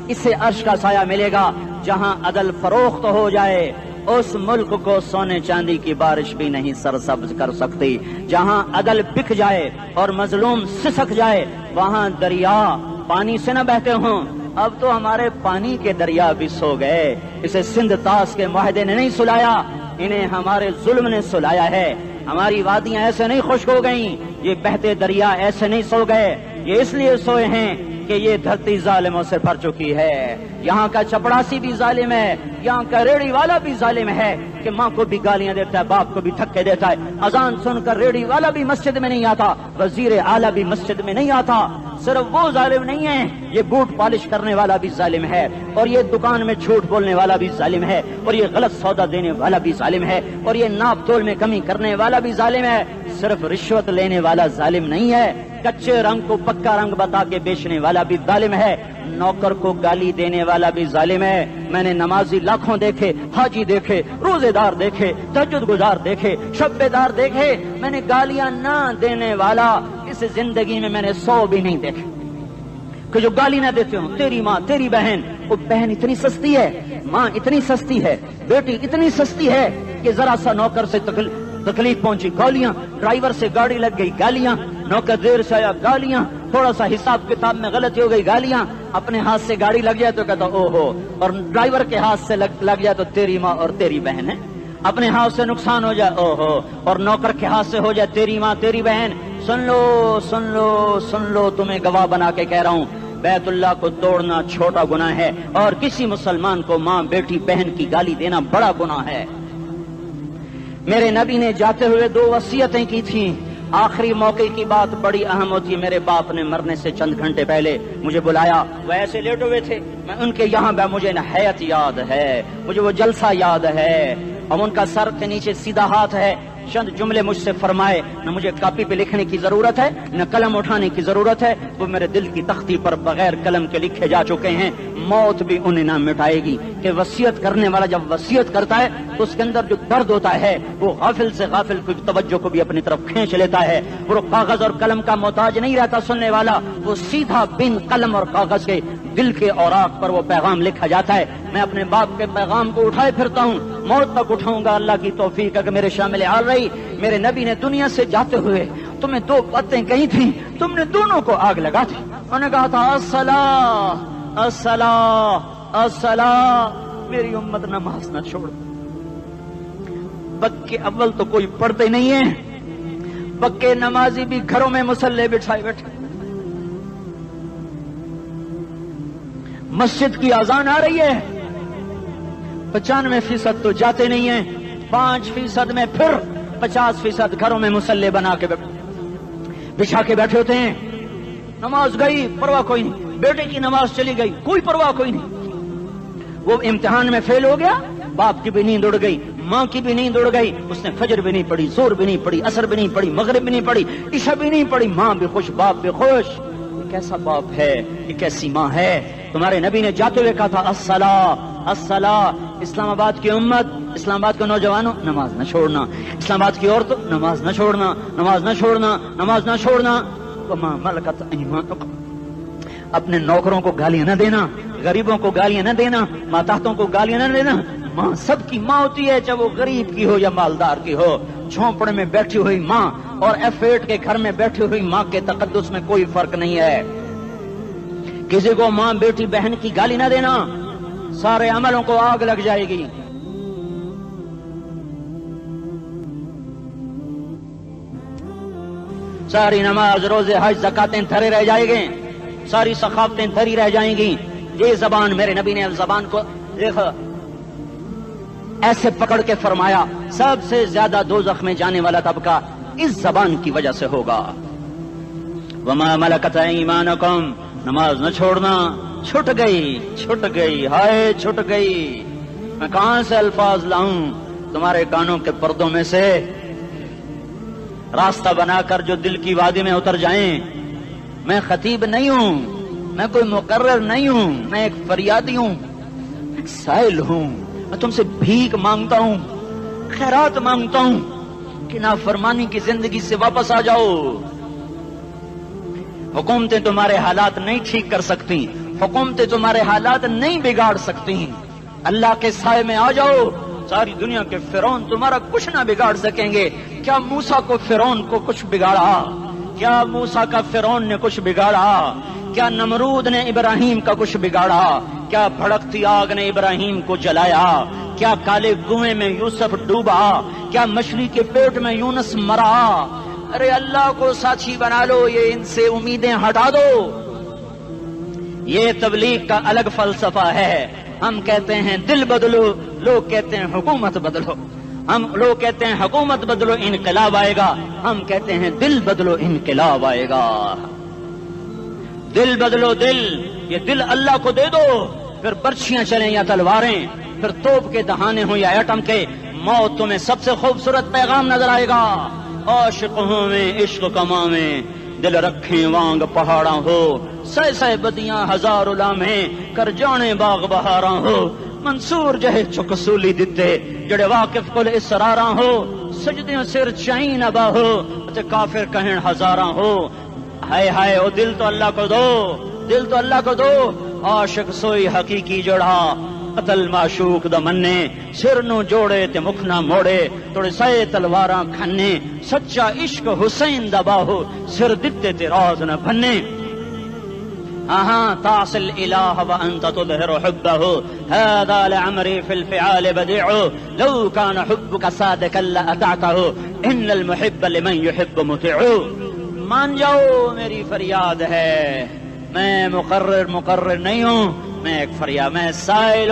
اسے عرش کا سایہ ملے گا. جہاں عدل فروخت ہو جائے اس ملک کو سونے چاندی کی بارش بھی نہیں سرسبز کر سکتی. جہاں عدل بک جائے اور مظلوم سسک جائے وہاں دریا پانی سے نہ بہتے ہوں. اب تو ہمارے پانی کے دریا بھی سو گئے. اسے سندھ طاس کے معاہدے نے نہیں سلایا، انہیں ہمارے ظلم نے سلایا ہے. ہماری وادیاں ایسے نہیں خشک ہو گئیں، یہ بہتے دریا ایسے نہیں سو گئے. یہ اس لیے سوئے ہیں کہ یہ دھرتی ظالموں سے بھر چکی ہے. یہاں کا چپڑاسی بھی ظالم ہے، یہاں کا ریڑھی والا بھی ظالم ہے کہ ماں کو بھی گالیاں دیتا ہے، باپ کو بھی دھکے دیتا ہے. اذان سن کر ریڑھی والا بھی مسجد میں نہیں آتا، وزیر اعلیٰ بھی مسجد میں نہیں آتا. صرف وہ ظالم نہیں ہے، یہ بوٹ پالش کرنے والا بھی ظالم ہے، اور یہ دکان میں جھوٹ بولنے والا بھی ظالم ہے، اور یہ غلط سودا دینے والا بھی ظالم ہے، اور یہ ناپ تول میں کمی کرنے والا بھی ظالم ہے. صرف رشوت لینے والا ظالم نہیں ہے، کچے رنگ کو پکا رنگ بتا کے بیچنے والا بھی ظالم ہے، نوکر کو گالی دینے والا بھی ظالم ہے. میں نے نمازی لاکھوں دیکھے، حاجی دیکھے، روزے دار دیکھے، تہجد گزار دیکھے، شب بیدار دیکھے، میں نے گالیاں نہ دینے والا اس زندگی میں نے 100 بھی نہیں دیکھے کہ جو گالی نہ دیتے ہوں. تیری ماں، تیری بہن، وہ بہن اتنی سستی ہے، ماں اتنی سستی ہے، بیٹی اتنی سستی ہے کہ ذرا سا نوکر سے تکلیف پہنچی گالیاں، ڈرائیور سے گاڑی لگ گئی گالیاں، نوکر دیر سے آیا گالیاں، تھوڑا سا حساب کتاب میں غلطی ہو گئی گالیاں، اپنے ہاتھ سے گاڑی لگ جائے تو کہتا او ہو، اور ڈرائیور کے ہاتھ سے لگ جائے تو تیری ماں اور تیری بہن ہے. اپنے ہاتھ سے نقصان ہو جائے او ہو، اور نوکر کے ہاتھ سے ہو جائے تیری ماں تیری بہن. سن لو سن لو سن لو، تمہیں گواہ بنا کے کہہ رہا ہوں، بیت اللہ کو توڑنا چھوٹا گناہ ہے، اور کسی مسلمان کو ماں بیٹی بہن کی گالی دینا بڑا گناہ ہے. میرے نبی نے جاتے ہوئے 2 وصیتیں کی تھیں. آخری موقع کی بات بڑی اہم ہوتی ہے. میرے باپ نے مرنے سے چند گھنٹے پہلے مجھے بلایا، وہ ایسے لیٹے ہوئے تھے، میں ان کے یہاں مجھے نہایت یاد ہے، مجھے وہ جلسہ یاد ہے، اب ان کا سر کے نیچے سیدھا ہاتھ ہے. چند جملے مجھ سے فرمائے، نہ مجھے کاپی پہ لکھنے کی ضرورت ہے نہ قلم اٹھانے کی ضرورت ہے، وہ میرے دل کی تختی پر بغیر قلم کے لکھے جا چکے ہیں. موت بھی انہیں نہ مٹائے گی کہ وصیت کرنے والا جب وصیت کرتا ہے تو اس کے اندر جو درد ہوتا ہے وہ غافل سے غافل کی توجہ کو بھی اپنی طرف کھینچ لیتا ہے. وہ کاغذ اور قلم کا محتاج نہیں رہتا سننے والا، وہ سیدھا بن قلم اور کاغذ کے دل کے اوراق پر وہ پیغام لکھا جاتا ہے. میں اپنے باپ کے پیغام کو اٹھائے پھرتا ہوں، موت تک اٹھاؤں گا، اللہ کی توفیق اگر میرے شامل حال رہی. میرے نبی نے دنیا سے جاتے ہوئے تمہیں 2 باتیں کہی تھیں، تم نے دونوں کو آگ لگا دی. انہوں نے کہا تھا الصلاۃ الصلاۃ الصلاۃ، میری امت نماز نہ چھوڑ. پکے اول تو کوئی پڑھتے نہیں ہیں، پکے نمازی بھی گھروں میں مصلے بٹھائے بیٹھے. مسجد کی اذان آ رہی ہے، 95% تو جاتے نہیں ہیں، 5% میں پھر 50% گھروں میں مصلے بنا کے بچھا کے بیٹھے ہوتے ہیں. نماز گئی پرواہ کوئی نہیں، بیٹے کی نماز چلی گئی کوئی پرواہ کوئی نہیں. وہ امتحان میں فیل ہو گیا باپ کی بھی نیند اڑ گئی، ماں کی بھی نیند اڑ گئی، اس نے فجر بھی نہیں پڑھی، زور بھی نہیں پڑھی، عصر بھی نہیں پڑھی، مغرب بھی نہیں پڑھی، عشاء بھی نہیں پڑھی، ماں بھی خوش باپ بھی خوش۔ یہ کیسا باپ ہے، یہ کیسی ماں ہے؟ تمہارے نبی نے جاتے ہوئے کہا تھا الصلاۃ الصلاۃ۔ اسلام آباد کی امت، اسلام آباد کے نوجوانوں، نماز نہ چھوڑنا، اسلام آباد کی عورتوں، نماز نہ چھوڑنا، نماز نہ چھوڑنا، نماز نہ چھوڑنا۔ وما ملکت ایمانکم، اپنے نوکروں کو گالیاں نہ دینا، غریبوں کو گالیاں نہ دینا، ماتحتوں کو گالیاں نہ دینا۔ ماں سب کی ماں ہوتی ہے، چاہے وہ غریب کی ہو یا مالدار کی ہو۔ جھونپڑے میں بیٹھی ہوئی ماں اور F8 کے گھر میں بیٹھی ہوئی ماں کے تقدس میں کوئی فرق نہیں ہے۔ کسی کو ماں بیٹی بہن کی گالی نہ دینا، سارے عملوں کو آگ لگ جائے گی۔ ساری نماز، روزے، حج، زکاتیں دھرے رہ جائیں گے، ساری ثقافتیں دھری رہ جائیں گی۔ یہ زبان، میرے نبی نے زبان کو دیکھو ایسے پکڑ کے فرمایا سب سے زیادہ دوزخ میں جانے والا طبقہ اس زبان کی وجہ سے ہوگا۔ وما ملکت ایمانکم، نماز نہ چھوڑنا۔ چھٹ گئی، ہائے چھٹ گئی۔ میں کہاں سے الفاظ لاؤں تمہارے کانوں کے پردوں میں سے، راستہ بنا کر جو دل کی وادی میں اتر جائیں۔ میں خطیب نہیں ہوں، میں کوئی مقرر نہیں ہوں، میں ایک فریادی ہوں، ایک سائل ہوں۔ میں تم سے بھیک مانگتا ہوں، خیرات مانگتا ہوں کہ نافرمانی کی زندگی سے واپس آ جاؤ۔ حکومتیں تمہارے حالات نہیں ٹھیک کر سکتی، حکومتیں تمہارے حالات نہیں بگاڑ سکتی۔ اللہ کے سائے میں آ جاؤ، ساری دنیا کے فرعون تمہارا کچھ نہ بگاڑ سکیں گے۔ کیا موسیٰ کو فرعون کو کچھ بگاڑا؟ کیا موسیٰ کا فرعون نے کچھ بگاڑا؟ کیا نمرود نے ابراہیم کا کچھ بگاڑا؟ کیا بھڑکتی آگ نے ابراہیم کو جلایا؟ کیا کالے کنویں میں یوسف ڈوبا؟ کیا مچھلی کے پیٹ میں یونس مرا؟ ارے اللہ کو ساتھی بنا لو، یہ ان سے امیدیں ہٹا دو۔ یہ تبلیغ کا الگ فلسفہ ہے۔ ہم کہتے ہیں دل بدلو، لوگ کہتے ہیں حکومت بدلو۔ لوگ کہتے ہیں حکومت بدلو انقلاب آئے گا، ہم کہتے ہیں دل بدلو انقلاب آئے گا۔ دل بدلو، دل، یہ دل اللہ کو دے دو، پھر برچھیاں چلیں یا تلواریں، پھر توپ کے دہانے ہوں یا ایٹم کے، موت تمہیں سب سے خوبصورت پیغام نظر آئے گا۔ عاشق ہوں میں عشق کما میں، دل رکھیں وانگ پہاڑاں ہو، سہ بدیاں ہزار لامیں، کر جانے باغ بہاراں ہو، منصور جہے چکسولی دتے، جڑے واقف کل اسراراں ہو، سجدیوں سر چائیں نبا ہو، تے کافر کہیں ہزاراں ہو۔ ہائے ہائے، او دل تو اللہ کو دو، دل تو اللہ کو دو۔ عاشق سوئی حقیقی جوڑا، قتل معشوق دا مننے، سر نو جوڑے تے مکھ نہ موڑے، توڑے سائے تلواراں کھنے، سچا عشق حسین دا باہو، سر دتے تے راز نہ بھنے۔ تعصي الإله وأنت تظهر حبه، هذا لعمري في الفعال بديع، لو كان حبك صادقا لأطعته، إن المحب لمن يحب مطيع۔ مان جاؤ میری فریاد ہے، میں مقرر نہیں ہوں، میں ایک فریاد، میں سائل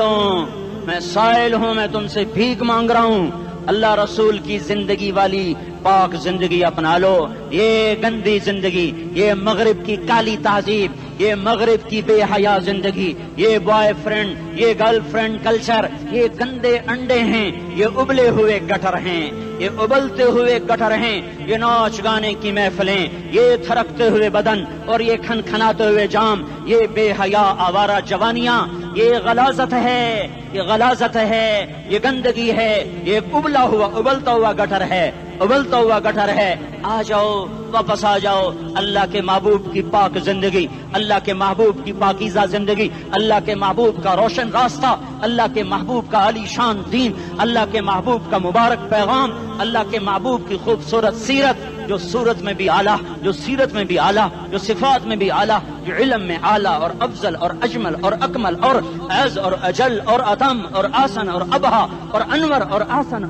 ہوں، میں تم سے بھیک مانگ رہا ہوں۔ اللہ رسول کی زندگی والی پاک زندگی اپنا لو۔ یہ گندی زندگی، یہ مغرب کی کالی تہذیب، یہ مغرب کی بے حیا زندگی، یہ بوائے فرینڈ، یہ گرل فرینڈ کلچر، یہ گندے انڈے ہیں، یہ ابلے ہوئے گٹر ہیں، یہ ابلتے ہوئے گٹر ہیں، یہ ناچ گانے کی محفلیں، یہ تھرکتے ہوئے بدن اور یہ کھنکھناتے ہوئے جام، یہ بے حیا آوارہ جوانیاں، یہ غلاظت ہے، یہ غلاظت ہے، یہ گندگی ہے، یہ ابلتا ہوا گٹر ہے، ابلتا ہوا گٹر ہے۔ آ جاؤ، واپس آ جاؤ، اللہ کے محبوب کی پاک زندگی، اللہ کے محبوب کی پاکیزہ زندگی، اللہ کے محبوب کا روشن راستہ، اللہ کے محبوب کا علی شان دین، اللہ کے محبوب کا مبارک پیغام، اللہ کے محبوب کی خوبصورت سیرت، جو صورت میں بھی اعلیٰ، جو سیرت میں بھی اعلیٰ، جو صفات میں بھی اعلیٰ، جو علم میں اعلیٰ اور افضل اور اجمل اور اکمل اور اعز اور اجل اور اتم اور آسن اور ابہا اور انور اور آسن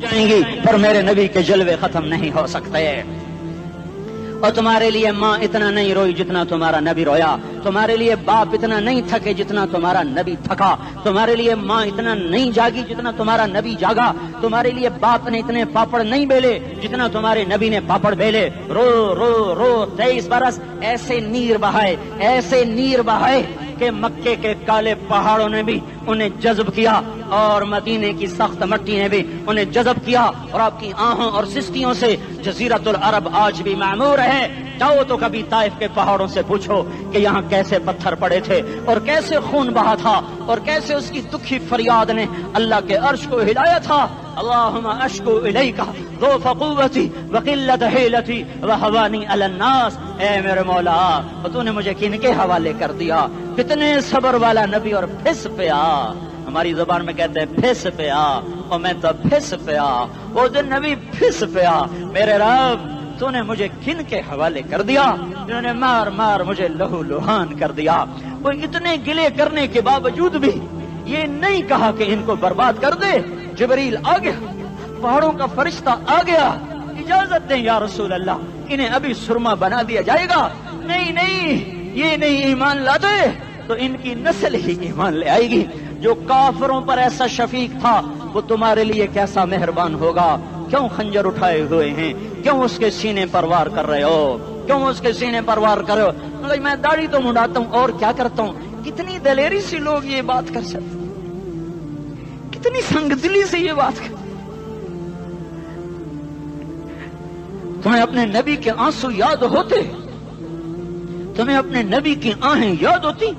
جائیں گی، پر میرے نبی کے جلوے ختم نہیں ہو سکتے۔ اور تمہارے لیے ماں اتنا نہیں روئی جتنا تمہارا نبی رویا، تمہارے لیے باپ اتنا نہیں تھکے جتنا تمہارا نبی تھکا، تمہارے لیے ماں اتنا نہیں جاگی جتنا تمہارا نبی جاگا، تمہارے لیے باپ نے اتنے پاپڑ نہیں بیلے جتنا تمہارے نبی نے پاپڑ بیلے۔ رو رو رو 23 برس ایسے نیر بہائے کہ مکے کے کالے پہاڑوں نے بھی انہیں جذب کیا اور مدینے کی سخت مٹی نے بھی انہیں جذب کیا، اور آپ کی آہوں اور سستیوں سے جزیرت العرب آج بھی معمور ہے۔ جاؤ تو کبھی طائف کے پہاڑوں سے پوچھو کہ یہاں کیسے پتھر پڑے تھے اور کیسے خون بہا تھا اور کیسے اس کی دکھی فریاد نے اللہ کے عرش کو ہلایا تھا۔ اللہم اشکو الیک ضعف قوتی وقلت حیلتی وہوانی علی الناس، اے میرے مولا تو نے مجھے کن کے حوالے کر دیا؟ کتنے صبر والا نبی، اور پھس پیا، ہماری زبان میں کہتے ہیں پھس پیا، اور میں تو پھس پیا، وہ دن نبی پھس پیا، میرے رب تو نے مجھے کن کے حوالے کر دیا جنہوں نے مار مار مجھے لہو لہان کر دیا۔ وہ اتنے گلے کرنے کے باوجود بھی یہ نہیں کہا کہ ان کو برباد کر دے۔ جبریل آ گیا، پہاڑوں کا فرشتہ آ گیا، اجازت دیں یا رسول اللہ، انہیں ابھی سرما بنا دیا جائے گا۔ نہیں نہیں، یہ نہیں ایمان لاتے تو ان کی نسل ہی ایمان لے آئے گی۔ جو کافروں پر ایسا شفیق تھا وہ تمہارے لیے کیسا مہربان ہوگا۔ کیوں خنجر اٹھائے ہوئے ہیں؟ کیوں اس کے سینے پر وار کر رہے ہو؟ کیوں اس کے سینے پر وار کر رہے ہو؟ میں داڑھی تو منڈاتا ہوں اور کیا کرتا ہوں۔ کتنی دلیری سے لوگ یہ بات کر سکتے، کتنی سنگ دلی سے یہ بات کر۔ تمہیں اپنے نبی کے آنسو یاد ہوتے؟ تمہیں اپنے نبی کی آہیں یاد ہوتی؟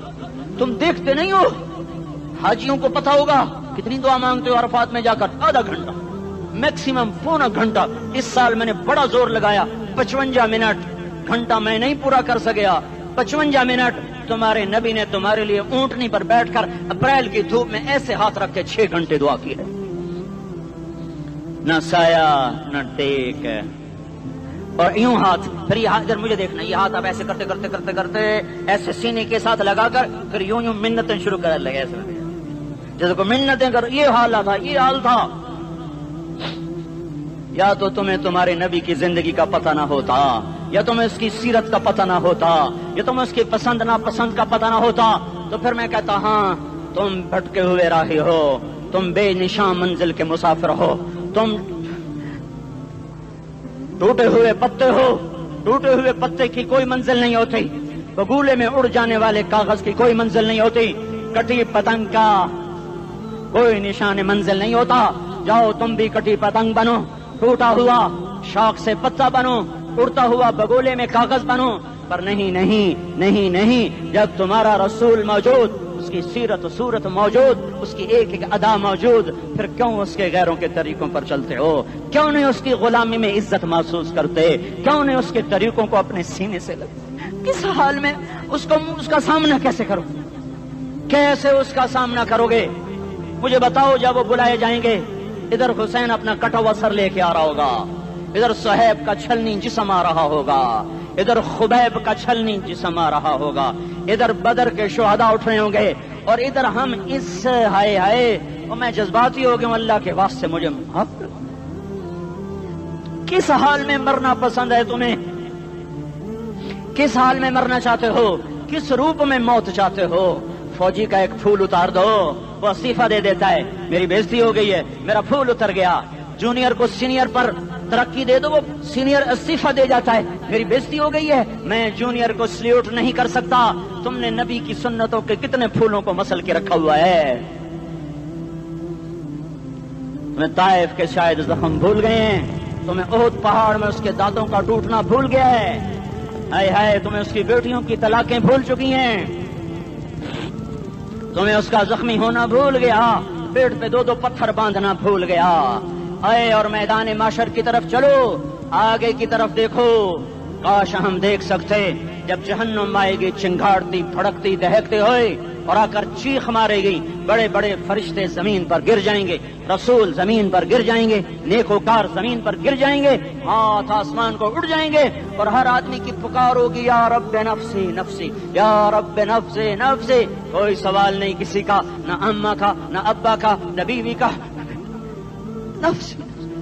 تم دیکھتے نہیں ہو؟ حاجیوں کو پتا ہوگا کتنی دعا مانگتے ہو عرفات میں جا کر؟ آدھا گھنٹہ، میکسیمم پونا گھنٹہ۔ اس سال میں نے بڑا زور لگایا، 55 منٹ، گھنٹہ میں نہیں پورا کر سکیا، 55 منٹ تمہارے نبی نے تمہارے لیے اونٹنی پر بیٹھ کر اپریل کی دھوپ میں ایسے ہاتھ رکھ کے 6 گھنٹے دعا کی ہے۔ نہ سایہ نہ ٹیک، اور یوں ہاتھ، پھر یہ ہاتھ ادھر مجھے دیکھنا، یہ ہاتھ آپ ایسے کرتے کرتے کرتے کرتے ایسے سینے کے ساتھ لگا کر پھر یوں یوں منتیں شروع کر لگے، ایسے جیسے کو منتیں کر۔ یہ حال تھا، یہ حال تھا۔ یا تو تمہیں تمہارے نبی کی زندگی کا پتہ نہ ہوتا، یا تمہیں اس کی سیرت کا پتہ نہ ہوتا، یا تمہیں اس کی پسند ناپسند کا پتہ نہ ہوتا، تو پھر میں کہتا ہاں تم بھٹکے ہوئے راہی ہو، تم بے نشان منزل کے مسافر ہو، تم ٹوٹے ہوئے پتے ہو۔ ٹوٹے ہوئے پتے کی کوئی منزل نہیں ہوتی، بگولے میں اڑ جانے والے کاغذ کی کوئی منزل نہیں ہوتی، کٹی پتنگ کا کوئی نشان منزل نہیں ہوتا۔ جاؤ تم بھی کٹی پتنگ بنو، ٹوٹا ہوا شاخ سے پتا بنو، اڑتا ہوا بگولے میں کاغذ بنو، پر نہیں نہیں نہیں نہیں، جب تمہارا رسول موجود، اس کی سیرت و صورت موجود، اس کی ایک ایک ادا موجود، پھر کیوں اس کے غیروں کے طریقوں پر چلتے ہو؟ کیوں نہیں اس کی غلامی میں عزت محسوس کرتے؟ کیوں نہیں اس کے طریقوں کو اپنے سینے سے لگتے؟ کس حال میں اس کا سامنا کیسے کرو؟ کیسے اس کا سامنا کرو گے؟ مجھے بتاؤ، جب وہ بلائے جائیں گے، ادھر حسین اپنا کٹا ہوا سر لے کے آ رہا ہوگا، ادھر صہیب کا چھلنی جسم آ رہا ہوگا، ادھر خبیب کا چھلنی جسم آ رہا ہوگا، ادھر بدر کے شہداء اٹھ رہے ہوں گے، اور ادھر ہم اس ہائے ہائے، اور میں جذباتی ہو گیا ہوں، اللہ کے واسطے مجھے معاف کر۔ کس حال میں مرنا پسند ہے تمہیں؟ کس حال میں مرنا چاہتے ہو؟ کس روپ میں موت چاہتے ہو؟ فوجی کا ایک پھول اتار دو، وہ استعفیٰ دے دیتا ہے، میری بےزتی ہو گئی ہے، میرا پھول اتر گیا۔ جونیئر کو سینئر پر ترقی دے دو، وہ سینئر استعفیٰ دے جاتا ہے، میری بےزتی ہو گئی ہے، میں جونیئر کو سلیوٹ نہیں کر سکتا۔ تم نے نبی کی سنتوں کے کتنے پھولوں کو مسل کے رکھا ہوا ہے؟ تمہیں طائف کے شاید زخم بھول گئے ہیں، تمہیں احد پہاڑ میں اس کے دانتوں کا ٹوٹنا بھول گیا ہے، ہائے ہائے تمہیں اس کی بیٹیوں کی طلاقیں بھول چکی ہیں، تمہیں اس کا زخمی ہونا بھول گیا، پیٹ پہ 2 پتھر باندھنا بھول گیا۔ آئے اور میدان معاشر کی طرف چلو، آگے کی طرف دیکھو۔ کاش ہم دیکھ سکتے جب جہنم آئے گی چنگاڑتی بھڑکتی دہکتے ہوئے اور آ کر چیخ مارے گی، بڑے بڑے فرشتے زمین پر گر جائیں گے، رسول زمین پر گر جائیں گے، نیکوکار زمین پر گر جائیں گے، ہاتھ آسمان کو اڑ جائیں گے، اور ہر آدمی کی پکار ہوگی، یا رب نفسی نفسی، یا رب نفسی نفسی۔ کوئی سوال نہیں کسی کا، نہ اماں کا، نہ ابا کا، نہ بیوی کا، نفسی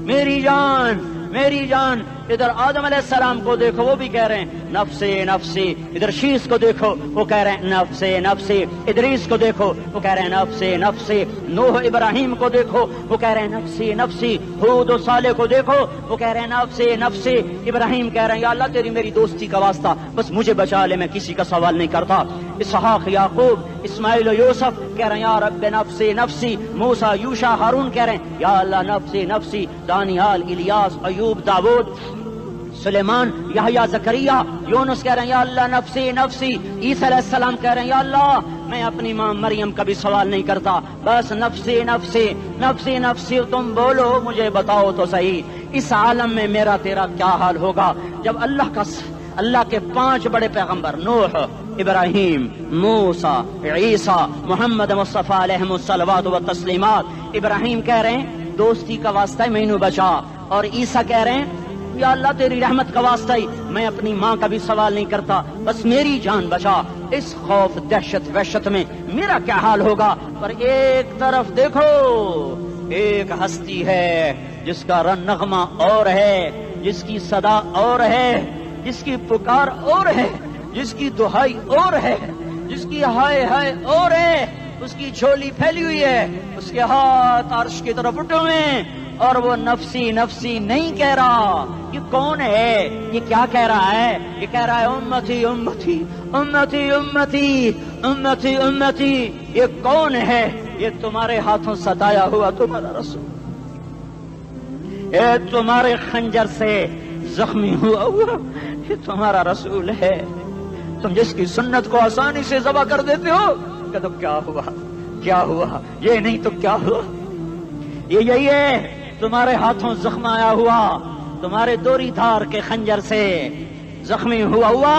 میری جان میری جان۔ ادھر آدم علیہ السلام کو دیکھو وہ بھی کہہ رہے ہیں نفسی نفسی، ادھر شیس کو دیکھو وہ کہہ رہے ہیں نفسی نفسی، ادریس کو دیکھو وہ کہہ رہے ہیں نفسی نفسی، نوح ابراہیم کو دیکھو وہ کہہ رہے ہیں نفسی نفسی، ہود و صالح کو دیکھو وہ کہہ رہے ہیں نفسی نفسی، ابراہیم کہہ رہے ہیں یا اللہ تیری میری دوستی کا واسطہ بس مجھے بچا لے، میں کسی کا سوال نہیں کرتا، اسحاق یعقوب اسماعیل و یوسف کہہ رہے ہیں یا رب نفسی نفسی، موسیٰ یوشع ہارون کہہ رہے ہیں یا اللہ نفسی نفسی، دانیال الیاس ایوب داود سلیمان یحییٰ زکریا یونس کہہ رہے ہیں یا اللہ نفسی نفسی، عیسیٰ علیہ السلام کہہ رہے ہیں یا اللہ میں اپنی ماں مریم کا بھی سوال نہیں کرتا، بس نفسی نفسی نفسی نفسی، تم بولو مجھے بتاؤ تو صحیح اس عالم میں میرا تیرا کیا حال ہوگا جب اللہ کے 5 بڑے پیغمبر نوح ابراہیم موسیٰ عیسیٰ محمد مصطفیٰ علیہ الصلوات و تسلیمات، ابراہیم کہہ رہے ہیں دوستی کا واسطہ مینو بچا، اور عیسیٰ کہہ رہے ہیں یا اللہ تیری رحمت کا واسطہ ہی میں اپنی ماں کا بھی سوال نہیں کرتا، بس میری جان بچا، اس خوف دہشت وحشت میں میرا کیا حال ہوگا۔ پر ایک طرف دیکھو ایک ہستی ہے جس کا نغمہ اور ہے، جس کی صدا اور ہے، جس کی پکار اور ہے، جس کی دہائی اور ہے، جس کی ہائے ہائے اور ہے، اس کی جھولی پھیلی ہوئی ہے، اس کے ہاتھ عرش کی طرف اٹھے ہوئے ہیں، اور وہ نفسی نفسی نہیں کہہ رہا۔ یہ کون ہے؟ یہ کیا کہہ رہا ہے؟ یہ کہہ رہا ہے امتی امتی امتی امتی امتی امتی۔ یہ کون ہے؟ یہ تمہارے ہاتھوں ستایا ہوا تمہارا رسول، یہ تمہارے خنجر سے زخمی ہوا یہ تمہارا رسول ہے، تم جس کی سنت کو آسانی سے ذبح کر دیتے ہو کہ تو کیا ہوا کیا ہوا، یہ نہیں تو کیا ہوا، یہ یہی ہے تمہارے ہاتھوں زخم آیا ہوا، تمہارے دوری دھار کے خنجر سے زخمی ہوا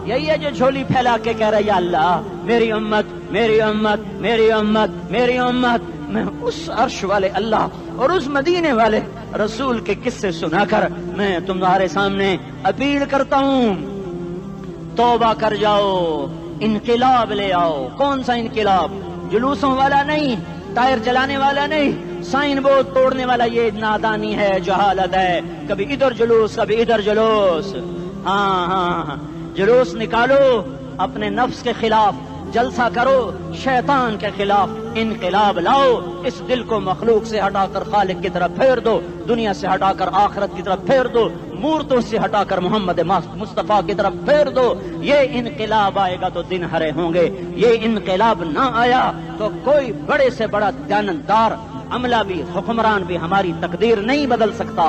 یہی ہے جو جھولی پھیلا کے کہہ رہا ہے یا اللہ میری امت میری امت میری امت میری امت۔ میں اس عرش والے اللہ اور اس مدینے والے رسول کے قصے سنا کر میں تمہارے سامنے اپیل کرتا ہوں، توبہ کر جاؤ، انقلاب لے آؤ۔ کون سا انقلاب؟ جلوسوں والا نہیں، ٹائر جلانے والا نہیں، سائن بورڈ توڑنے والا، یہ نادانی ہے، جہالت ہے، کبھی ادھر جلوس کبھی ادھر جلوس۔ ہاں جلوس نکالو، اپنے نفس کے خلاف جلسہ کرو، شیطان کے خلاف انقلاب لاؤ، اس دل کو مخلوق سے ہٹا کر خالق کی طرف پھیر دو، دنیا سے ہٹا کر آخرت کی طرف پھیر دو، مورتوں سے ہٹا کر محمد مصطفیٰ کی طرف پھیر دو۔ یہ انقلاب آئے گا تو دن ہرے ہوں گے، یہ انقلاب نہ آیا تو کوئی بڑے سے بڑا دیانتدار عملہ بھی حکمران بھی ہماری تقدیر نہیں بدل سکتا۔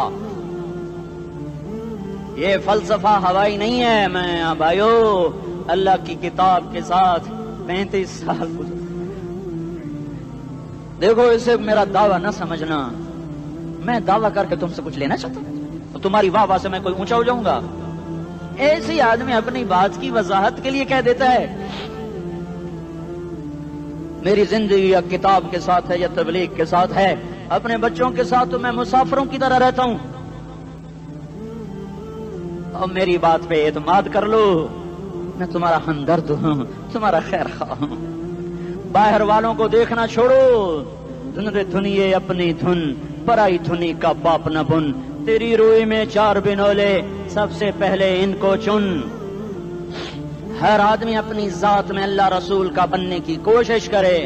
یہ فلسفہ ہوائی نہیں ہے۔ میں بھائیو اللہ کی کتاب کے ساتھ 35 سال دیکھو، اسے میرا دعویٰ نہ سمجھنا، میں دعویٰ کر کے تم سے کچھ لینا چاہتا ہوں تو تمہاری واہ سے میں کوئی اونچا ہو جاؤں گا؟ ایسے ہی آدمی اپنی بات کی وضاحت کے لیے کہہ دیتا ہے میری زندگی یا کتاب کے ساتھ ہے یا تبلیغ کے ساتھ ہے، اپنے بچوں کے ساتھ تو میں مسافروں کی طرح رہتا ہوں، اور میری بات پہ اعتماد کر لو، میں تمہارا ہمدرد ہوں، تمہارا خیر خواہ ہوں۔ باہر والوں کو دیکھنا چھوڑو، دھنیے اپنی دھن، پرائی دھنی کا باپ نہ بن، تیری روئی میں 4 بنولے، سب سے پہلے ان کو چن۔ ہر آدمی اپنی ذات میں اللہ رسول کا بننے کی کوشش کرے،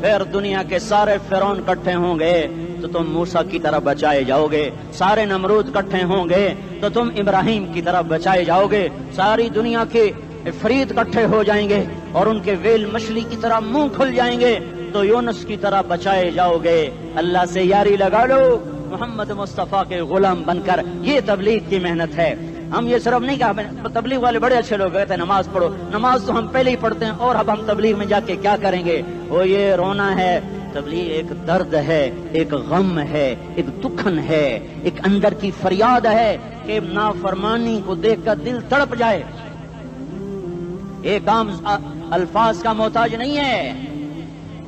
پھر دنیا کے سارے فرعون اکٹھے ہوں گے تو تم موسیٰ کی طرف بچائے جاؤ گے، سارے نمرود اکٹھے ہوں گے تو تم ابراہیم کی طرف بچائے جاؤ گے، ساری دنیا کے فرید اکٹھے ہو جائیں گے اور ان کے ویل مچھلی کی طرح منہ کھل جائیں گے تو یونس کی طرح بچائے جاؤ گے۔ اللہ سے یاری لگا لو، محمد مصطفیٰ کے غلام بن کر، یہ تبلیغ کی محنت ہے۔ ہم یہ صرف نہیں کہا، تبلیغ والے بڑے اچھے لوگ کہتے ہیں نماز پڑھو، نماز تو ہم پہلے ہی پڑھتے ہیں، اور اب ہم تبلیغ میں جا کے کیا کریں گے؟ وہ یہ رونا ہے، تبلیغ ایک درد ہے، ایک غم ہے، ایک دکھن ہے، ایک اندر کی فریاد ہے کہ نافرمانی کو دیکھ کر دل تڑپ جائے۔ ایک کام الفاظ کا محتاج نہیں ہے،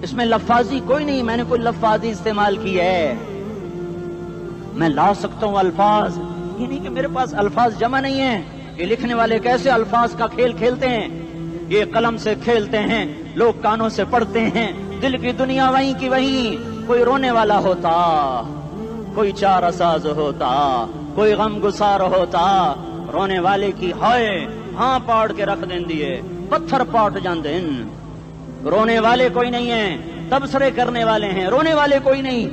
اس میں لفاظی کوئی نہیں، میں نے کوئی لفاظی استعمال کی ہے، میں لا سکتا ہوں الفاظ، یہ نہیں کہ میرے پاس الفاظ جمع نہیں ہیں۔ یہ لکھنے والے کیسے الفاظ کا کھیل کھیلتے ہیں، یہ قلم سے کھیلتے ہیں، لوگ کانوں سے پڑھتے ہیں، دل کی دنیا وہیں کی وہیں، کوئی رونے والا ہوتا، کوئی چارہ ساز ہوتا، کوئی غم گسار ہوتا رونے والے کی ہائے ہاں پاڑ کے رکھ دیں دیے پتھر پاٹ جان دین. رونے والے کوئی نہیں ہیں، تبصرے کرنے والے ہیں، رونے والے کوئی نہیں.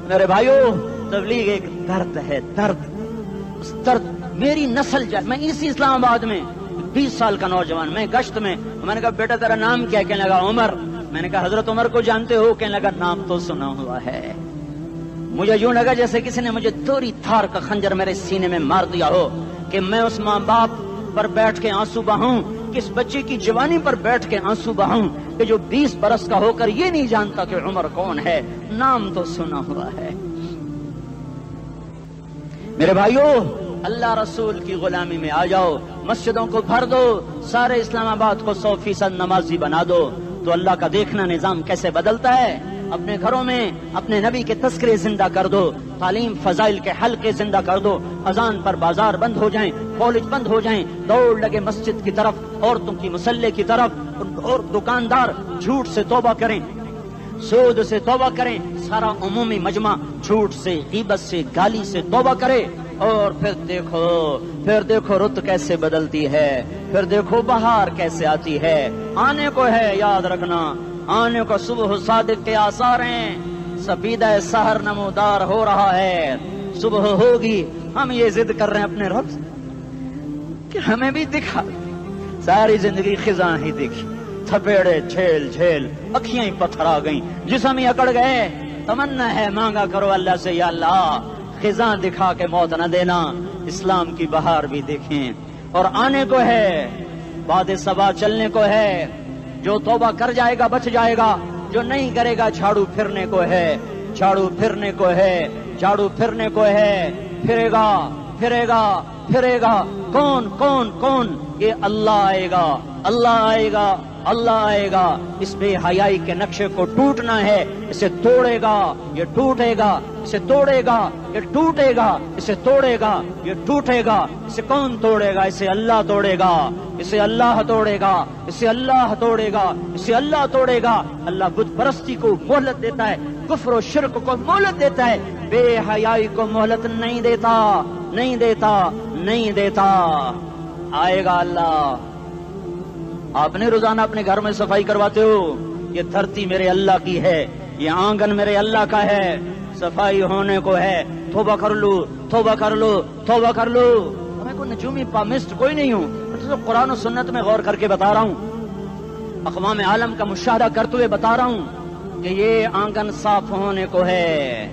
میرے بھائیو تبلیغ ایک درد ہے، درد. اس درد میری نسل جائے. میں اسی اسلام آباد میں 20 سال کا نوجوان، میں گشت میں نے کہا بیٹا تیرا نام کیا؟ کہنے لگا عمر. میں نے کہا حضرت عمر کو جانتے ہو؟ کہنے لگا نام تو سنا ہوا ہے. مجھے یوں لگا جیسے کسی نے مجھے دوری تھار کا خنجر میرے سینے میں مار دیا ہو کہ میں اس ماں باپ پر بیٹھ کے آنسو بہاؤں، کس بچے کی جوانی پر بیٹھ کے آنسو بہاؤں کہ جو 20 برس کا ہو کر یہ نہیں جانتا کہ عمر کون ہے. نام تو سنا ہوا ہے. میرے بھائیو اللہ رسول کی غلامی میں آ جاؤ، مسجدوں کو بھر دو، سارے اسلام آباد کو 100% نمازی بنا دو تو اللہ کا دیکھنا نظام کیسے بدلتا ہے. اپنے گھروں میں اپنے نبی کے تذکرے زندہ کر دو، تعلیم فضائل کے حلقے زندہ کر دو. اذان پر بازار بند ہو جائیں، کالج بند ہو جائیں، دوڑ لگے مسجد کی طرف، عورتوں کی مصلے کی طرف. اور دکاندار جھوٹ سے توبہ کریں، سود سے توبہ کریں. سارا عمومی مجمع جھوٹ سے، غیبت سے، گالی سے توبہ کرے. اور پھر دیکھو رت کیسے بدلتی ہے، پھر دیکھو بہار کیسے آتی ہے. آنے کو ہے، یاد رکھنا آنے کو صبح صادق کے آثار ہیں. سفیدہ سحر نمودار ہو رہا ہے، صبح ہوگی. ہم یہ ضد کر رہے ہیں اپنے رب سے کہ ہمیں بھی دکھا. ساری زندگی خزاں ہی دکھی، تھپیڑے جھیل جھیل، اکھیاں ہی پتھر آ گئیں، جسم ہی اکڑ گئے. تمنا ہے مانگا کرو اللہ سے یا اللہ خزاں دکھا کے موت نہ دینا، اسلام کی بہار بھی دیکھیں. اور آنے کو ہے، باد صبا چلنے کو ہے. جو توبہ کر جائے گا بچ جائے گا، جو نہیں کرے گا جھاڑو پھرنے کو ہے، جھاڑو پھرنے کو ہے، جھاڑو پھرنے کو ہے. پھرے گا پھرے گا پھرے گا. کون کون کون؟ یہ اللہ آئے گا، اللہ آئے گا، اللہ آئے گا. اس بے حیائی کے نقشے کو ٹوٹنا ہے. اسے توڑے گا یہ ٹوٹے گا، اسے توڑے گا یہ ٹوٹے گا، اسے توڑے گا یہ ٹوٹے گا. اسے کون توڑے گا؟ اسے اللہ توڑے گا، اسے اللہ توڑے گا، اسے اللہ توڑے گا، اسے اللہ توڑے گا. اللہ بت پرستی کو مہلت دیتا ہے، کفر و شرک کو مہلت دیتا ہے، بے حیائی کو مہلت نہیں دیتا، نہیں دیتا، نہیں دیتا. آئے گا اللہ. آپ نے روزانہ اپنے گھر میں صفائی کرواتے ہو. یہ دھرتی میرے اللہ کی ہے، یہ آنگن میرے اللہ کا ہے، صفائی ہونے کو ہے. توبہ کر لو، توبہ کر لو، توبہ کر لو. میں کوئی نجومی پامسٹ کوئی نہیں ہوں، میں تو قرآن و سنت میں غور کر کے بتا رہا ہوں، اقوام عالم کا مشاہدہ کرتے ہوئے بتا رہا ہوں کہ یہ آنگن صاف ہونے کو ہے،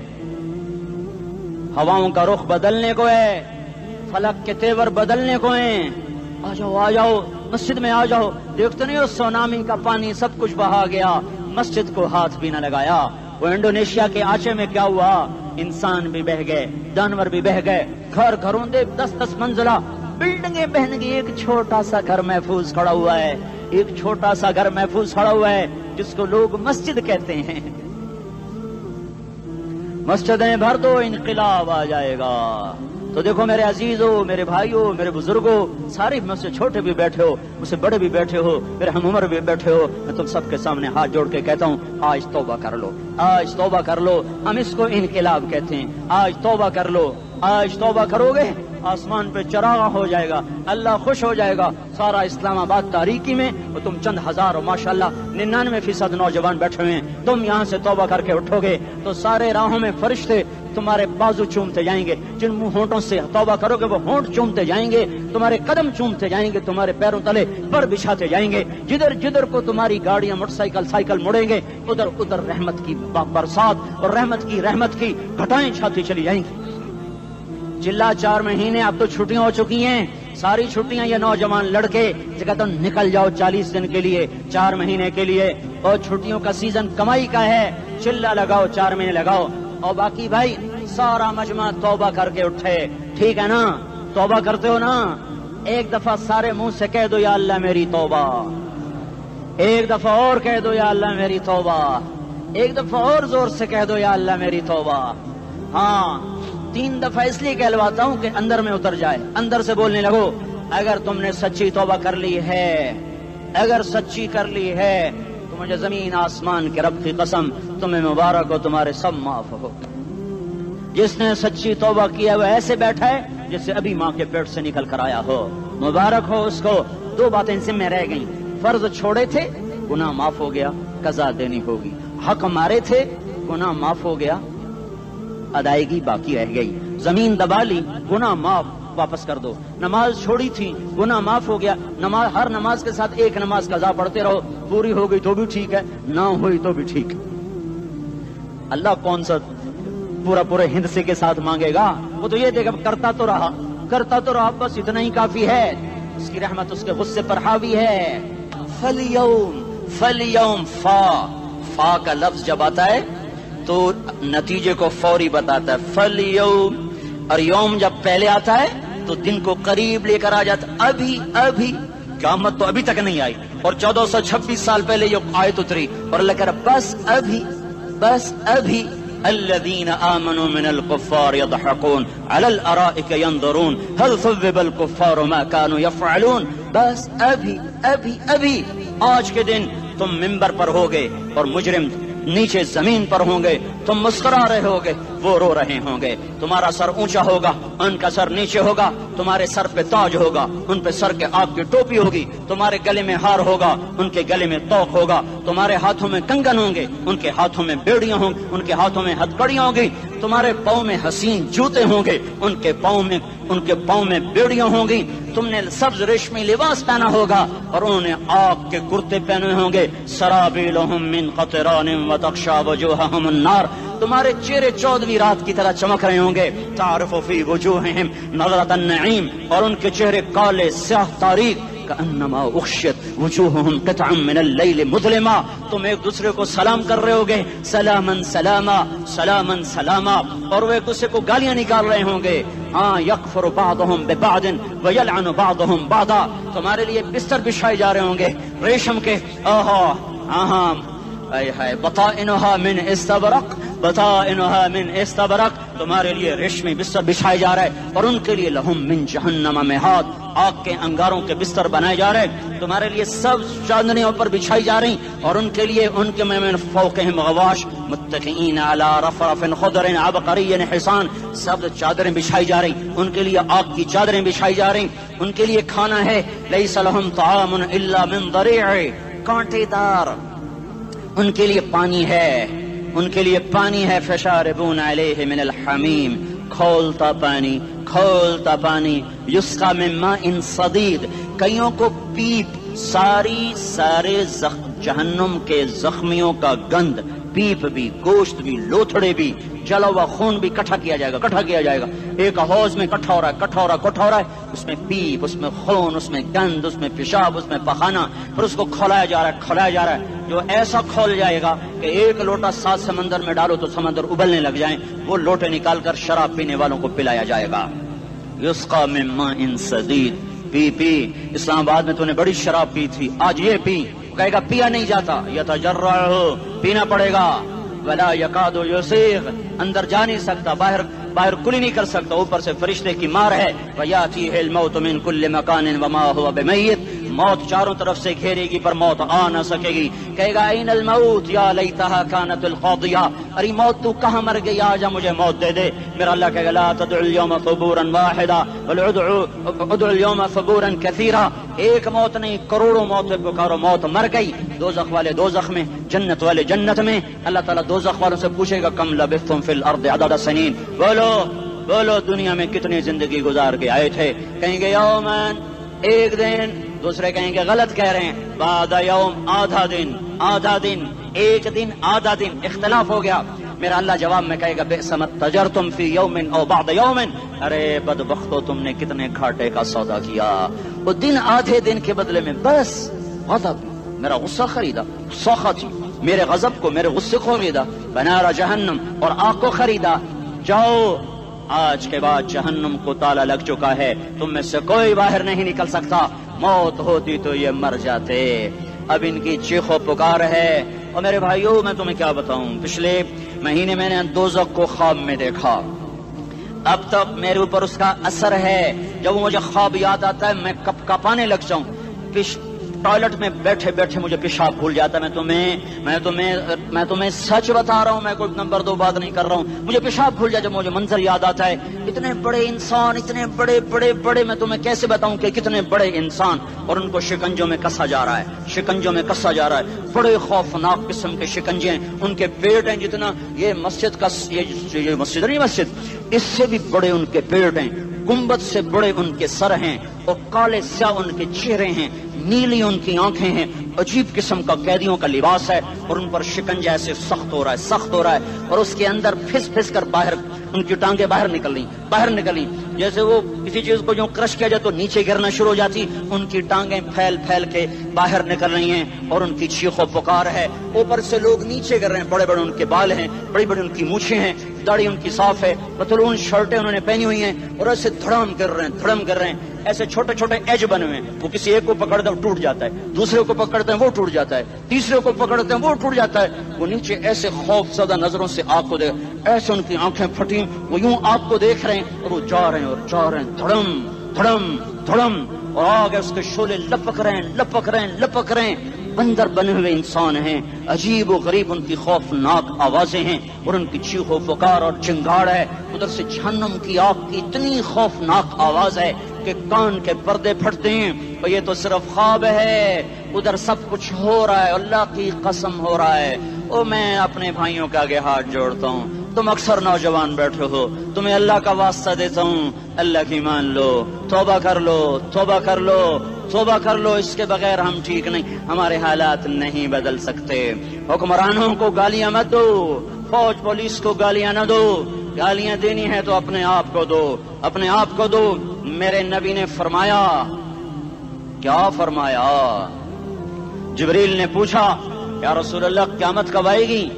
ہواؤں کا رخ بدلنے کو ہے، فلک کے تیور بدلنے کو ہیں. آ جاؤ آ جاؤ مسجد میں آ جاؤ. دیکھتے نہیں ہو سونامی کا پانی سب کچھ بہا گیا، مسجد کو ہاتھ بھی نہ لگایا. وہ انڈونیشیا کے آچے میں کیا ہوا؟ انسان بھی بہ گئے، جانور بھی بہ گئے. گھر گھروں دے 10-10 منزلہ بلڈنگیں بہن گئی. ایک چھوٹا سا گھر محفوظ کھڑا ہوا ہے، ایک چھوٹا سا گھر محفوظ کھڑا ہوا ہے جس کو لوگ مسجد کہتے ہیں. مسجدیں بھر دو انقلاب آ جائے گا. تو دیکھو میرے عزیزوں، میرے بھائیوں، میرے بزرگوں، سارے مجھ سے چھوٹے بھی بیٹھے ہو، مجھ سے بڑے بھی بیٹھے ہو، میرے ہم عمر بھی بیٹھے ہو. میں تم سب کے سامنے ہاتھ جوڑ کے کہتا ہوں آج توبہ کر لو، آج توبہ کر لو. ہم اس کو انقلاب کہتے ہیں. آج توبہ کر لو. آج توبہ کرو گے آسمان پہ چراغ ہو جائے گا، اللہ خوش ہو جائے گا. سارا اسلام آباد تاریکی میں وہ تم چند ہزار اور ماشاءاللہ 99% نوجوان بیٹھے ہوئے ہیں. تم یہاں سے توبہ کر کے اٹھو گے تو سارے راہوں میں فرشتے تمہارے بازو چومتے جائیں گے. جن منہ ہونٹوں سے توبہ کرو گے وہ ہونٹ چومتے جائیں گے، تمہارے قدم چومتے جائیں گے، تمہارے پیروں تلے پر بچھاتے جائیں گے. جدھر جدھر کو تمہاری گاڑیاں موٹر سائیکل مڑیں گے ادھر ادھر رحمت کی برسات اور رحمت کی گھٹائیں چھاتی چلی جائیں گی. چلا 4 مہینے اب تو چھٹیاں ہو چکی ہیں، ساری چھٹیاں یہ نوجوان لڑکے جگہ تو نکل جاؤ 40 دن کے لیے، 4 مہینے کے لیے. اور چھٹیوں کا سیزن کمائی کا ہے، چلا لگاؤ 4 مہینے لگاؤ. اور باقی بھائی سارا مجمع توبہ کر کے اٹھے. ٹھیک ہے نا؟ توبہ کرتے ہو نا؟ ایک دفعہ سارے منہ سے کہہ دو یا اللہ میری توبہ. ایک دفعہ اور کہہ دو یا اللہ میری توبہ. ایک دفعہ اور زور سے کہہ دو یا اللہ میری توبہ. ہاں 3 دفعہ اس لیے کہلواتا ہوں کہ اندر میں اتر جائے. اندر سے بولنے لگو اگر تم نے سچی توبہ کر لی ہے، اگر سچی کر لی ہے تو مجھے زمین آسمان کے رب کی قسم تمہیں مبارک ہو، تمہارے سب معاف ہو. جس نے سچی توبہ کیا وہ ایسے بیٹھا ہے جیسے ابھی ماں کے پیٹ سے نکل کر آیا ہو. مبارک ہو اس کو. 2 باتیں ذمہ رہ گئیں. فرض چھوڑے تھے, گناہ معاف ہو گیا, قضا دینی ہوگی. حق مارے تھے, گناہ معاف ہو گیا, ادائیگی باقی رہ گئی. زمین دبا لی, گناہ معاف, واپس کر دو. نماز چھوڑی تھی, گناہ معاف ہو گیا. نماز, ہر نماز کے ساتھ ایک نماز قضا پڑھتے رہو, پوری ہو گئی تو بھی ٹھیک ہے, نہ ہوئی تو بھی ٹھیک ہے. اللہ کون سا پورے ہند سے کے ساتھ مانگے گا؟ وہ تو یہ دیکھا کرتا تو رہا, بس اتنا ہی کافی ہے. اس کی رحمت اس کے غصے پر حاوی ہے. فَالْيَوْمِ فا کا لفظ جب آتا ہے تو نتیجے کو فوری بتاتا ہے. فَالْيَوْمِ, اور یوم جب پہلے آتا ہے تو دن کو قریب لے کر آ جاتا. ابھی قیامت تو ابھی تک نہیں آئی, اور 1426 سال پہلے یہ آیت اتری, اور اللہ کہہ رہا بس ابھی الذين آمنوا من الكفار يضحكون على الارائك ينظرون هل ثوب الكفار ما كانوا يفعلون. بس ابھی آج کے دن تم منبر پر ہوگے اور مجرم نیچے زمین پر ہوں گے, تم مسکرا رہے ہوگے, وہ رو رہے ہوں گے. تمہارا سر اونچا ہوگا, ان کا سر نیچے ہوگا. تمہارے سر پہ تاج ہوگا, ان پہ سر کے آگ کی ٹوپی ہوگی. تمہارے گلے میں ہار ہوگا, ان کے گلے میں توق ہوگا. تمہارے ہاتھوں میں کنگن ہوں گے, ان کے ہاتھوں میں بیڑیاں ہوں گی, ان کے ہاتھوں میں ہتھکڑیاں ہوں گی. تمہارے پاؤں میں حسین جوتے ہوں گے, ان کے پاؤں میں بیڑیاں ہوں گی. تم نے سبز ریشمی لباس پہنا ہوگا, اور انہوں نے آگ کے کرتے پہنے ہوں گے. سرابیلہم من قطران وتغشی وجوہہم النار. تمہارے چہرے 14ویں رات کی طرح چمک رہے ہوں گے. تعرف فی وجوہہم نظرۃ النعیم, اور ان کے چہرے کالے سیاہ تاریک. کأنما اغشیت وجوہہم قطعا من اللیل مظلما. تم ایک دوسرے کو سلام کر رہے ہوگے, سلامن سلاما سلامن سلاما, اور وہ ایک دوسرے کو گالیاں نکال رہے ہوں گے. ہاں یکفر بعضهم ببعض ویلعن بعضهم بعضا. تمہارے لیے بستر بچھائے جا رہے ہوں گے ریشم کے. بطائنها من استبرق, بطائنها من استبرق. تمہارے لیے ریشمی بستر بچھائے جا رہے, اور ان کے لیے لہم من جہنم مہاد, آگ کے انگاروں کے بستر بنائے جا رہے. تمہارے لیے سب چادریوں پر بچھائی جا رہی, اور ان کے لیے ان کے من فوقہم غواش متکئین علی رفرف خضر عبقری حصان. سب چادریں بچھائی جا رہی, ان کے لیے آگ کی چادریں بچھائی جا رہی. ان کے لیے کھانا ہے, لیس لہم طعام الا من ضریع, کانٹے دار. ان کے لیے پانی ہے, فشاربون علیہ من الحمیم, کھولتا پانی. یسقا من ماء صدید, کئیوں کو پیپ, سارے جہنم کے زخمیوں کا گند, پیپ بھی, گوشت بھی, لوتھڑے بھی, جلا ہوا خون بھی اکٹھا کیا جائے گا. ایک حوض میں اکٹھا ہو رہا ہے, اس میں پیپ, اس میں خون, اس میں گند, اس میں پیشاب, اس میں پخانا, پھر اس کو کھولایا جا رہا ہے. جو ایسا کھول جائے گا کہ 1 لوٹا 7 سمندر میں ڈالو تو سمندر ابلنے لگ جائیں, وہ لوٹے نکال کر شراب پینے والوں کو پلایا جائے گا. یسقا من ماء صدید, پی. اسلام آباد میں تو نے بڑی شراب پی تھی, آج یہ پی. کہے گا پیا نہیں جاتا, یتجرعہ, پینا پڑے گا. ولا یکاد یسیغ, اندر جا نہیں سکتا, باہر کلی نہیں کر سکتا, اوپر سے فرشتے کی مار ہے. ویاتیہ الموت من کل مکان وما هو بمیت, موت چاروں طرف سے گھیرے گی پر موت آ نہ سکے گی. کہے گا این الموت یا لیتہا کانت القاضیہ, ارے موت تو کہاں مر گئی, آجا مجھے موت دے دے. میرا اللہ کہے گا لا تدعو اليوم ثبورا واحدا بل ادعو اليوم ثبورا کثیرا. ایک موت نہیں, کروڑوں موتیں پکارو. موت مر گئی, دوزخ والے دوزخ میں, جنت والے جنت میں. اللہ تعالیٰ دوزخ والوں سے پوچھے گا کم لبثتم فی الارض عدد سنین, بولو دنیا میں کتنی زندگی گزار کے آئے تھے. کہیں گے یومن, ایک دن. دوسرے کہیں گے غلط کہہ رہے ہیں, بعد یوم, آدھا دن, ایک دن, آدھا دن, اختلاف ہو گیا. میرا اللہ جواب میں کہے گا بئس ما تجرتم فی یوم او بعد یوم, ارے بدبختو تم نے کتنے گھاٹے کا سودا کیا. وہ دن, آدھے دن کے بدلے میں بس غضب, میرا غصہ خریدا, سخط, میرے غضب کو, میرے غصے کو خریدا. بنار جہنم, اور آگ کو خریدا. جاؤ, آج کے بعد جہنم کو تالا لگ چکا ہے, تم میں سے کوئی باہر نہیں نکل سکتا. موت ہوتی تو یہ مر جاتے. اب ان کی چیخو پکار ہے. اور میرے بھائیوں, میں تمہیں کیا بتاؤں, پچھلے مہینے میں نے دوزخ کو خواب میں دیکھا. اب تک میرے اوپر اس کا اثر ہے. جب مجھے خواب یاد آتا ہے میں کپانے لگ جاؤں. ٹوائلٹ میں بیٹھے بیٹھے مجھے پیشاب بھول جاتا ہے. میں تمہیں سچ بتا رہا ہوں, میں کوئی نمبر 2 بات نہیں کر رہا ہوں. مجھے پیشاب بھول جاتا ہے, مجھے منظر یاد آتا ہے. اتنے بڑے انسان, اتنے بڑے بڑے بڑے, میں تمہیں کیسے بتاؤں کہ کتنے بڑے انسان, اور ان کو شکنجوں میں کسا جا رہا ہے, شکنجوں میں کسا جا رہا ہے. بڑے خوفناک قسم کے شکنجے ہیں. ان کے پیٹ ہیں جتنا یہ مسجد کا, یہ مسجد نہیں, مسجد اس سے بھی بڑے ان کے پیٹ ہیں. گنبد سے بڑے ان کے سر ہیں, اور کالے سیاہ ان کے چہرے ہیں, نیلی ان کی آنکھیں ہیں. عجیب قسم کا قیدیوں کا لباس ہے, اور ان پر شکنجہ ایسے سخت ہو رہا ہے, سخت ہو رہا ہے. اور اس کے اندر پھس پھس کر باہر ان کی ٹانگیں باہر نکل رہی, جیسے وہ کسی چیز کو جو کرش کیا جائے تو نیچے گرنا شروع ہو جاتی. ان کی ٹانگیں پھیل پھیل کے باہر نکل رہی ہیں, اور ان کی چیخ و پکار ہے. اوپر سے لوگ نیچے گر رہے ہیں. بڑے بڑے ان کے بال ہیں, بڑی بڑی ان کی مونچھیں ہیں, داڑھی ان کی صاف ہے, پتلون شرٹیں انہوں نے پہنی ہوئی ہیں, اور ایسے دھڑم کر رہے ہیں. ایسے چھوٹے چھوٹے ایج بنے ہوئے ہیں. وہ کسی ایک کو پکڑتے ہیں ٹوٹ جاتا ہے, دوسرے کو پکڑتے ہیں وہ ٹوٹ جاتا ہے, تیسرے کو پکڑتے ہیں وہ ٹوٹ جاتا ہے. وہ نیچے ایسے خوف زدہ نظروں سے آگ کو دیکھ, ایسے ان کی آنکھیں پھٹی, وہ یوں آگ کو دیکھ رہے ہیں, اور وہ جا رہے ہیں, دھڑم دھڑم دھڑم, اور آگے اس کے شعلے لپک رہے ہیں. بندر بنے ہوئے انسان ہیں, عجیب و غریب ان کی خوفناک آوازیں ہیں, اور ان کی چیخ و پکار اور چنگاڑ ہے. ادھر سے جہنم کی آگ کی اتنی خوفناک آواز ہے کہ کان کے پردے پھٹتے ہیں. اور یہ تو صرف خواب ہے, ادھر سب کچھ ہو رہا ہے, اللہ کی قسم ہو رہا ہے. او میں اپنے بھائیوں کے آگے ہاتھ جوڑتا ہوں, تم اکثر نوجوان بیٹھے ہو, تمہیں اللہ کا واسطہ دیتا ہوں, اللہ کی مان لو, توبہ کر لو. اس کے بغیر ہم ٹھیک نہیں, ہمارے حالات نہیں بدل سکتے. حکمرانوں کو گالیاں مت دو, فوج پولیس کو گالیاں نہ دو. گالیاں دینی ہے تو اپنے آپ کو دو. میرے نبی نے فرمایا, کیا فرمایا؟ جبریل نے پوچھا, یا رسول اللہ قیامت کب آئے گی؟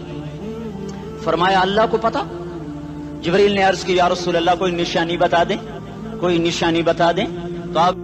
فرمایا اللہ کو پتا. جبریل نے عرض کی, یا رسول اللہ کوئی نشانی بتا دیں. تو آپ